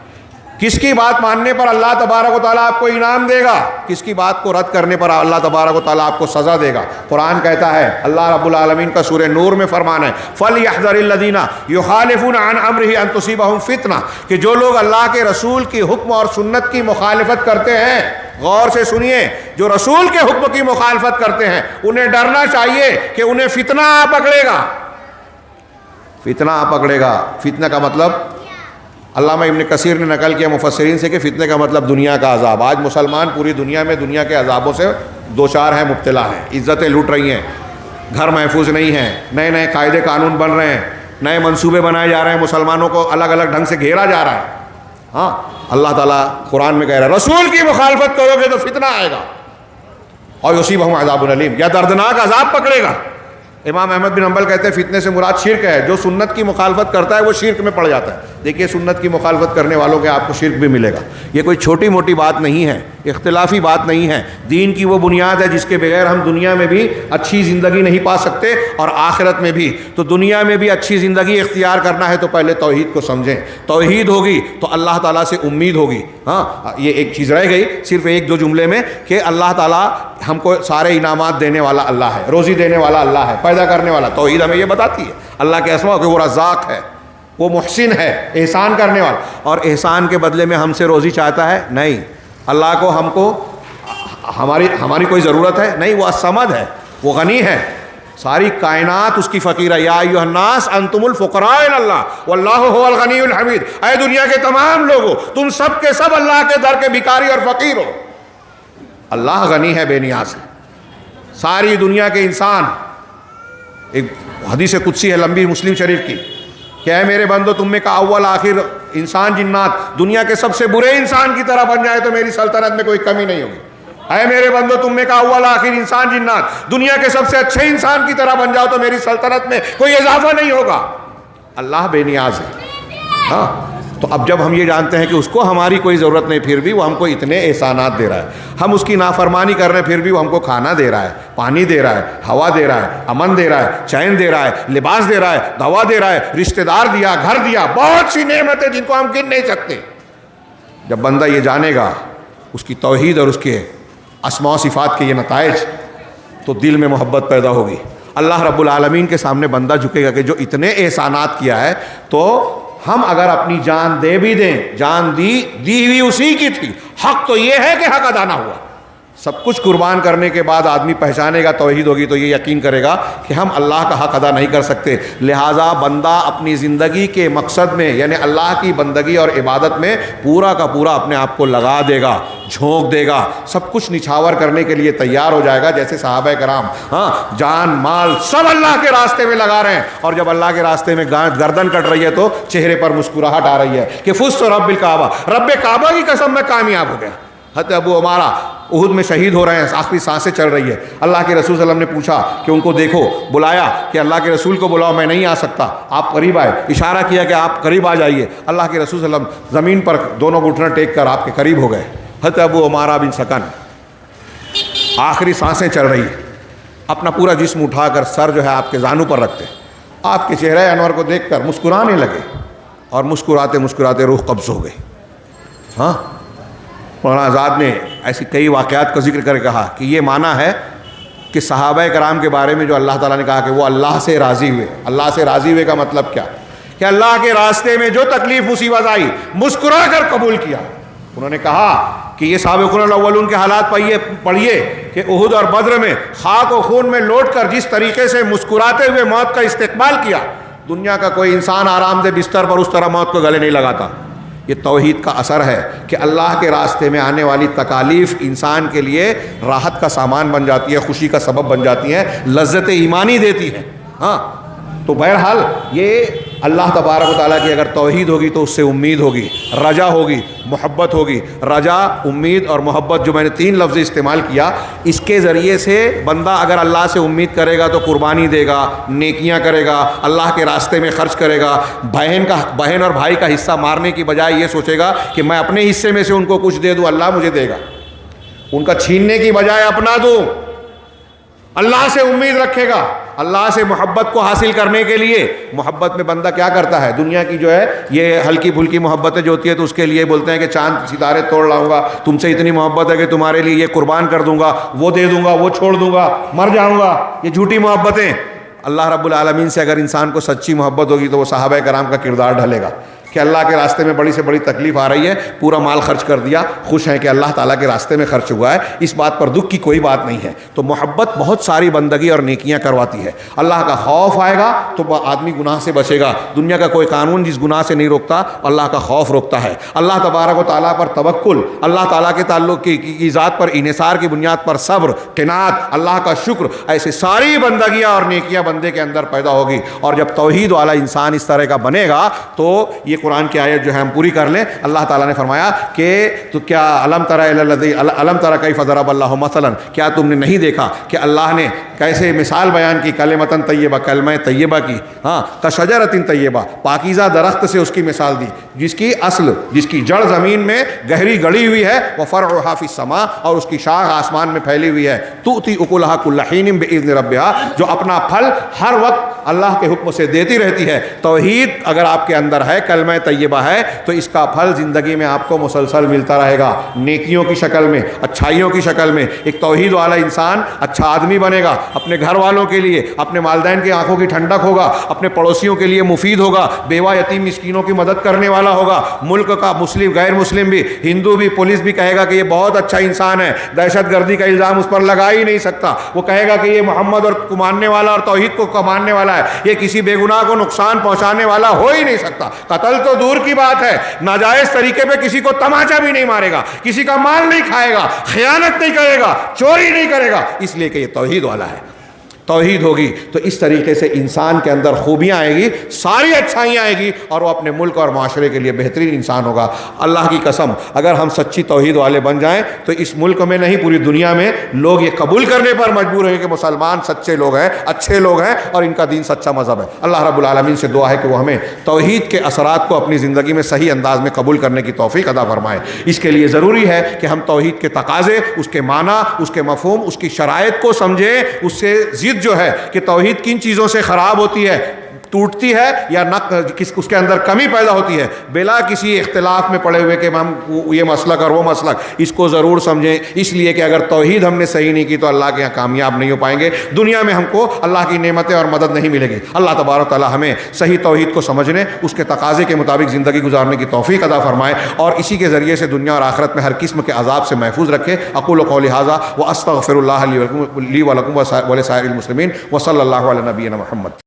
کس کی بات ماننے پر اللہ تبارک و تعالیٰ آپ کو انعام دے گا، کس کی بات کو رد کرنے پر اللہ تبارک و تعالیٰ آپ کو سزا دے گا؟ قرآن کہتا ہے، اللہ رب العالمین کا سورہ نور میں فرمان ہے، فَلْيَحْذَرِ الَّذِينَ يُخَالِفُونَ عَنْ أَمْرِهِ أَن تُصِيبَهُمْ فِتْنَةٌ، کہ جو لوگ اللہ کے رسول کی حکم اور سنت کی مخالفت کرتے ہیں، غور سے سنیے، جو رسول کے حکم کی مخالفت کرتے ہیں انہیں ڈرنا چاہیے کہ انہیں فتنہ آ پکڑے گا۔ فتنہ آ پکڑے گا، فتنہ کا مطلب علامہ ابن کثیر نے نقل کیا مفسرین سے کہ فتنے کا مطلب دنیا کا عذاب۔ آج مسلمان پوری دنیا میں دنیا کے عذابوں سے دوچار ہیں، مبتلا ہیں، عزتیں لوٹ رہی ہیں، گھر محفوظ نہیں ہیں، نئے نئے قاعدے قانون بن رہے ہیں، نئے منصوبے بنائے جا رہے ہیں، مسلمانوں کو الگ الگ ڈھنگ سے گھیرا جا رہا ہے۔ ہاں اللہ تعالیٰ قرآن میں کہہ رہا ہے رسول کی مخالفت کرو گے تو فتنہ آئے گا اور یصیبہم عذاب علیم، یا دردناک عذاب پکڑے گا۔ امام احمد بن حنبل کہتے ہیں فتنے سے مراد شرک ہے، جو سنت کی مخالفت کرتا ہے وہ شرک میں پڑ جاتا ہے۔ دیکھیے سنت کی مخالفت کرنے والوں کے آپ کو شرک بھی ملے گا، یہ کوئی چھوٹی موٹی بات نہیں ہے، اختلافی بات نہیں ہے، دین کی وہ بنیاد ہے جس کے بغیر ہم دنیا میں بھی اچھی زندگی نہیں پا سکتے اور آخرت میں بھی۔ تو دنیا میں بھی اچھی زندگی اختیار کرنا ہے تو پہلے توحید کو سمجھیں، توحید ہوگی تو اللہ تعالیٰ سے امید ہوگی۔ ہاں یہ ایک چیز رہ گئی صرف ایک دو جملے میں کہ اللہ تعالیٰ ہم کو سارے انعامات دینے والا اللہ ہے، روزی دینے والا اللہ ہے، پیدا کرنے والا۔ توحید ہمیں یہ بتاتی ہے اللہ کے اسماء کہ وہ رزاق ہے، وہ محسن ہے، احسان کرنے والا، اور احسان کے بدلے میں ہم سے روزی چاہتا ہے؟ نہیں، اللہ کو ہم کو ہماری کوئی ضرورت ہے؟ نہیں، وہ الصمد ہے، وہ غنی ہے، ساری کائنات اس کی فقیر ہے۔ یا ایھا الناس انتم الفقراء الی اللہ واللہ هو الغنی الحمید، اے دنیا کے تمام لوگوں تم سب کے سب اللہ کے در کے بھکاری اور فقیر ہو۔ اللہ غنی ہے، بے نیاز ہے۔ ساری دنیا کے انسان، ایک حدیث قدسی ہے لمبی مسلم شریف کی کہ اے میرے بندو تم میں کا اول آخر انسان جنات دنیا کے سب سے برے انسان کی طرح بن جائے تو میری سلطنت میں کوئی کمی نہیں ہوگی۔ اے میرے بندو تم میں کا اول آخر انسان جنات دنیا کے سب سے اچھے انسان کی طرح بن جاؤ تو میری سلطنت میں کوئی اضافہ نہیں ہوگا۔ اللہ بے نیاز ہے۔ ہاں تو اب جب ہم یہ جانتے ہیں کہ اس کو ہماری کوئی ضرورت نہیں، پھر بھی وہ ہم کو اتنے احسانات دے رہا ہے، ہم اس کی نافرمانی کر رہے ہیں پھر بھی وہ ہم کو کھانا دے رہا ہے، پانی دے رہا ہے، ہوا دے رہا ہے، امن دے رہا ہے، چین دے رہا ہے، لباس دے رہا ہے، دوا دے رہا ہے، رشتہ دار دیا، گھر دیا، بہت سی نعمتیں جن کو ہم گن نہیں سکتے۔ جب بندہ یہ جانے گا اس کی توحید اور اس کے اسماء و صفات کے یہ نتائج، تو دل میں محبت پیدا ہوگی۔ اللہ رب العالمین کے سامنے بندہ جھکے گا کہ جو اتنے احسانات کیا ہے، تو ہم اگر اپنی جان دے بھی دیں، جان دی ہوئی اسی کی تھی، حق تو یہ ہے کہ حق ادا نہ ہوا۔ سب کچھ قربان کرنے کے بعد آدمی پہچانے گا توحید ہوگی تو یہ یقین کرے گا کہ ہم اللہ کا حق ادا نہیں کر سکتے، لہٰذا بندہ اپنی زندگی کے مقصد میں یعنی اللہ کی بندگی اور عبادت میں پورا کا پورا اپنے آپ کو لگا دے گا، جھونک دے گا، سب کچھ نچھاور کرنے کے لیے تیار ہو جائے گا، جیسے صحابہ کرام جان مال سب اللہ کے راستے میں لگا رہے ہیں، اور جب اللہ کے راستے میں گردن کٹ رہی ہے تو چہرے پر مسکراہٹ آ رہی ہے کہ فزت رب الکعبہ، رب کعبہ کی قسم میں کامیاب ہو گیا۔ حضرت ابو عمارہ احد میں شہید ہو رہے ہیں، آخری سانسیں چل رہی ہے، اللہ کے رسول صلی اللہ علیہ وسلم نے پوچھا کہ ان کو دیکھو، بلایا کہ اللہ کے رسول کو بلاؤ، میں نہیں آ سکتا، آپ قریب آئے، اشارہ کیا کہ آپ قریب آ جائیے، اللہ کے رسول صلی اللہ علیہ وسلم زمین پر دونوں گھٹنے ٹیک کر آپ کے قریب ہو گئے۔ حضرت ابو عمارہ بن سکن آخری سانسیں چل رہی ہے، اپنا پورا جسم اٹھا کر سر جو ہے آپ کے زانوں پر رکھتے، آپ کے چہرہ انور کو دیکھ کر مسکرانے لگے، اور مسکراتے مسکراتے روح قبض ہو گئی۔ ہاں، مولانا آزاد نے ایسی کئی واقعات کا ذکر کر کے کہا کہ یہ معنی ہے کہ صحابہ کرام کے بارے میں جو اللہ تعالیٰ نے کہا کہ وہ اللہ سے راضی ہوئے، اللہ سے راضی ہوئے کا مطلب کیا کہ اللہ کے راستے میں جو تکلیف مصیبت آئی مسکرا کر قبول کیا۔ انہوں نے کہا کہ یہ سابقون الاولون کے حالات پڑھیے کہ احد اور بدر میں خاک و خون میں لوٹ کر جس طریقے سے مسکراتے ہوئے موت کا استقبال کیا، دنیا کا کوئی انسان آرام سے بستر پر اس طرح موت کو گلے نہیں لگاتا۔ یہ توحید کا اثر ہے کہ اللہ کے راستے میں آنے والی تکالیف انسان کے لیے راحت کا سامان بن جاتی ہے، خوشی کا سبب بن جاتی ہیں، لذت ایمانی دیتی ہے۔ ہاں، تو بہرحال یہ اللہ تبارک و تعالیٰ کی اگر توحید ہوگی تو اس سے امید ہوگی، رجا ہوگی، محبت ہوگی۔ رجا، امید اور محبت جو میں نے 3 لفظ استعمال کیا، اس کے ذریعے سے بندہ اگر اللہ سے امید کرے گا تو قربانی دے گا، نیکیاں کرے گا، اللہ کے راستے میں خرچ کرے گا، بہن اور بھائی کا حصہ مارنے کی بجائے یہ سوچے گا کہ میں اپنے حصے میں سے ان کو کچھ دے دوں، اللہ مجھے دے گا، ان کا چھیننے کی بجائے اپنا دوں، اللہ سے امید رکھے گا۔ اللہ سے محبت کو حاصل کرنے کے لیے، محبت میں بندہ کیا کرتا ہے، دنیا کی جو ہے یہ ہلکی پھلکی محبتیں جو ہوتی ہے تو اس کے لیے بولتے ہیں کہ چاند ستارے توڑ لاؤں گا، تم سے اتنی محبت ہے کہ تمہارے لیے یہ قربان کر دوں گا، وہ دے دوں گا، وہ چھوڑ دوں گا، مر جاؤں گا، یہ جھوٹی محبتیں۔ اللہ رب العالمین سے اگر انسان کو سچی محبت ہوگی تو وہ صحابہ کرام کا کردار ڈھلے گا کہ اللہ کے راستے میں بڑی سے بڑی تکلیف آ رہی ہے، پورا مال خرچ کر دیا، خوش ہیں کہ اللہ تعالیٰ کے راستے میں خرچ ہوا ہے، اس بات پر دکھ کی کوئی بات نہیں ہے۔ تو محبت بہت ساری بندگی اور نیکیاں کرواتی ہے۔ اللہ کا خوف آئے گا تو آدمی گناہ سے بچے گا۔ دنیا کا کوئی قانون جس گناہ سے نہیں روکتا، اللہ کا خوف روکتا ہے۔ اللہ تبارک و تعالیٰ پر توکل، اللہ تعالیٰ کے تعلق کی ذات پر انحصار کی بنیاد پر صبر، قناعت، اللہ کا شکر، ایسی ساری بندگیاں اور نیکیاں بندے کے اندر پیدا ہوگی۔ اور جب توحید والا انسان اس طرح کا بنے گا تو یہ قرآن کی آیت جو ہے ہم پوری کر لیں۔ اللہ تعالیٰ نے فرمایا کہ تو کیا علم تری کیف ضرب اللہ مثلا، کیا تم نے نہیں دیکھا کہ اللہ نے کیسے مثال بیان کی، کلمۃ طیبہ، کلمہ طیبہ کی، ہاں، کشجرۃ طیبہ، پاکیزہ درخت سے اس کی مثال دی، جس کی اصل، جس کی جڑ زمین میں گہری گڑی ہوئی ہے، وفرعھا فی السماء، اور اس کی شاخ آسمان میں پھیلی ہوئی ہے، تؤتی اکلھا کل حین باذن ربھا، جو اپنا پھل ہر وقت اللہ کے حکم سے دیتی رہتی ہے۔ توحید اگر آپ کے اندر ہے، کلمہ طیبہ ہے، تو اس کا پھل زندگی میں آپ کو مسلسل ملتا رہے گا، نیکیوں کی شکل میں، اچھائیوں کی شکل میں۔ ایک توحید والا انسان اچھا آدمی بنے گا، اپنے گھر والوں کے لیے، اپنے والدین کی آنکھوں کی ٹھنڈک ہوگا، اپنے پڑوسیوں کے لیے مفید ہوگا، بیوہ یتیم مسکینوں کی مدد کرنے والا ہوگا، ملک کا مسلم غیر مسلم بھی، ہندو بھی، پولیس بھی کہے گا کہ یہ بہت اچھا انسان ہے، دہشت گردی کا الزام اس پر لگا ہی نہیں سکتا، وہ کہے گا کہ یہ محمد اور کو ماننے والا اور توحید کو ماننے والا ہے، یہ کسی بے گناہ کو نقصان پہنچانے والا ہو ہی نہیں سکتا۔ قتل تو دور کی بات ہے، ناجائز طریقے پہ کسی کو تماچا بھی نہیں مارے گا، کسی کا مال نہیں کھائے گا، خیانت نہیں کرے گا، چوری نہیں کرے گا، اس لیے کہ یہ توحید والا ہے۔ توحید ہوگی تو اس طریقے سے انسان کے اندر خوبیاں آئیں گی، ساری اچھائیاں آئیں گی، اور وہ اپنے ملک اور معاشرے کے لیے بہترین انسان ہوگا۔ اللہ کی قسم، اگر ہم سچی توحید والے بن جائیں تو اس ملک میں نہیں، پوری دنیا میں لوگ یہ قبول کرنے پر مجبور ہیں کہ مسلمان سچے لوگ ہیں، اچھے لوگ ہیں، اور ان کا دین سچا مذہب ہے۔ اللہ رب العالمین سے دعا ہے کہ وہ ہمیں توحید کے اثرات کو اپنی زندگی میں صحیح انداز میں قبول کرنے کی توفیق عطا فرمائے۔ اس کے لیے ضروری ہے کہ ہم توحید کے تقاضے، اس کے معنی، اس کے مفہوم، اس کی شرائط کو سمجھیں، اس سے ضد جو ہے کہ توحید کن چیزوں سے خراب ہوتی ہے، ٹوٹتی ہے، یا اس کے اندر کمی پیدا ہوتی ہے، بلا کسی اختلاف میں پڑے ہوئے کہ ہم یہ مسلک اور وہ مسلک، اس کو ضرور سمجھیں۔ اس لیے کہ اگر توحید ہم نے صحیح نہیں کی تو اللہ کے یہاں کامیاب نہیں ہو پائیں گے، دنیا میں ہم کو اللہ کی نعمتیں اور مدد نہیں ملے گی۔ اللہ تبارک و تعالیٰ ہمیں صحیح توحید کو سمجھنے، اس کے تقاضے کے مطابق زندگی گزارنے کی توفیق عطا فرمائے، اور اسی کے ذریعے سے دنیا اور آخرت میں ہر قسم کے عذاب سے محفوظ رکھے۔ اقول قولی ھذا واستغفر اللہ لی ولکم ولسائر المسلمین، وصلی اللہ علی نبینا محمد۔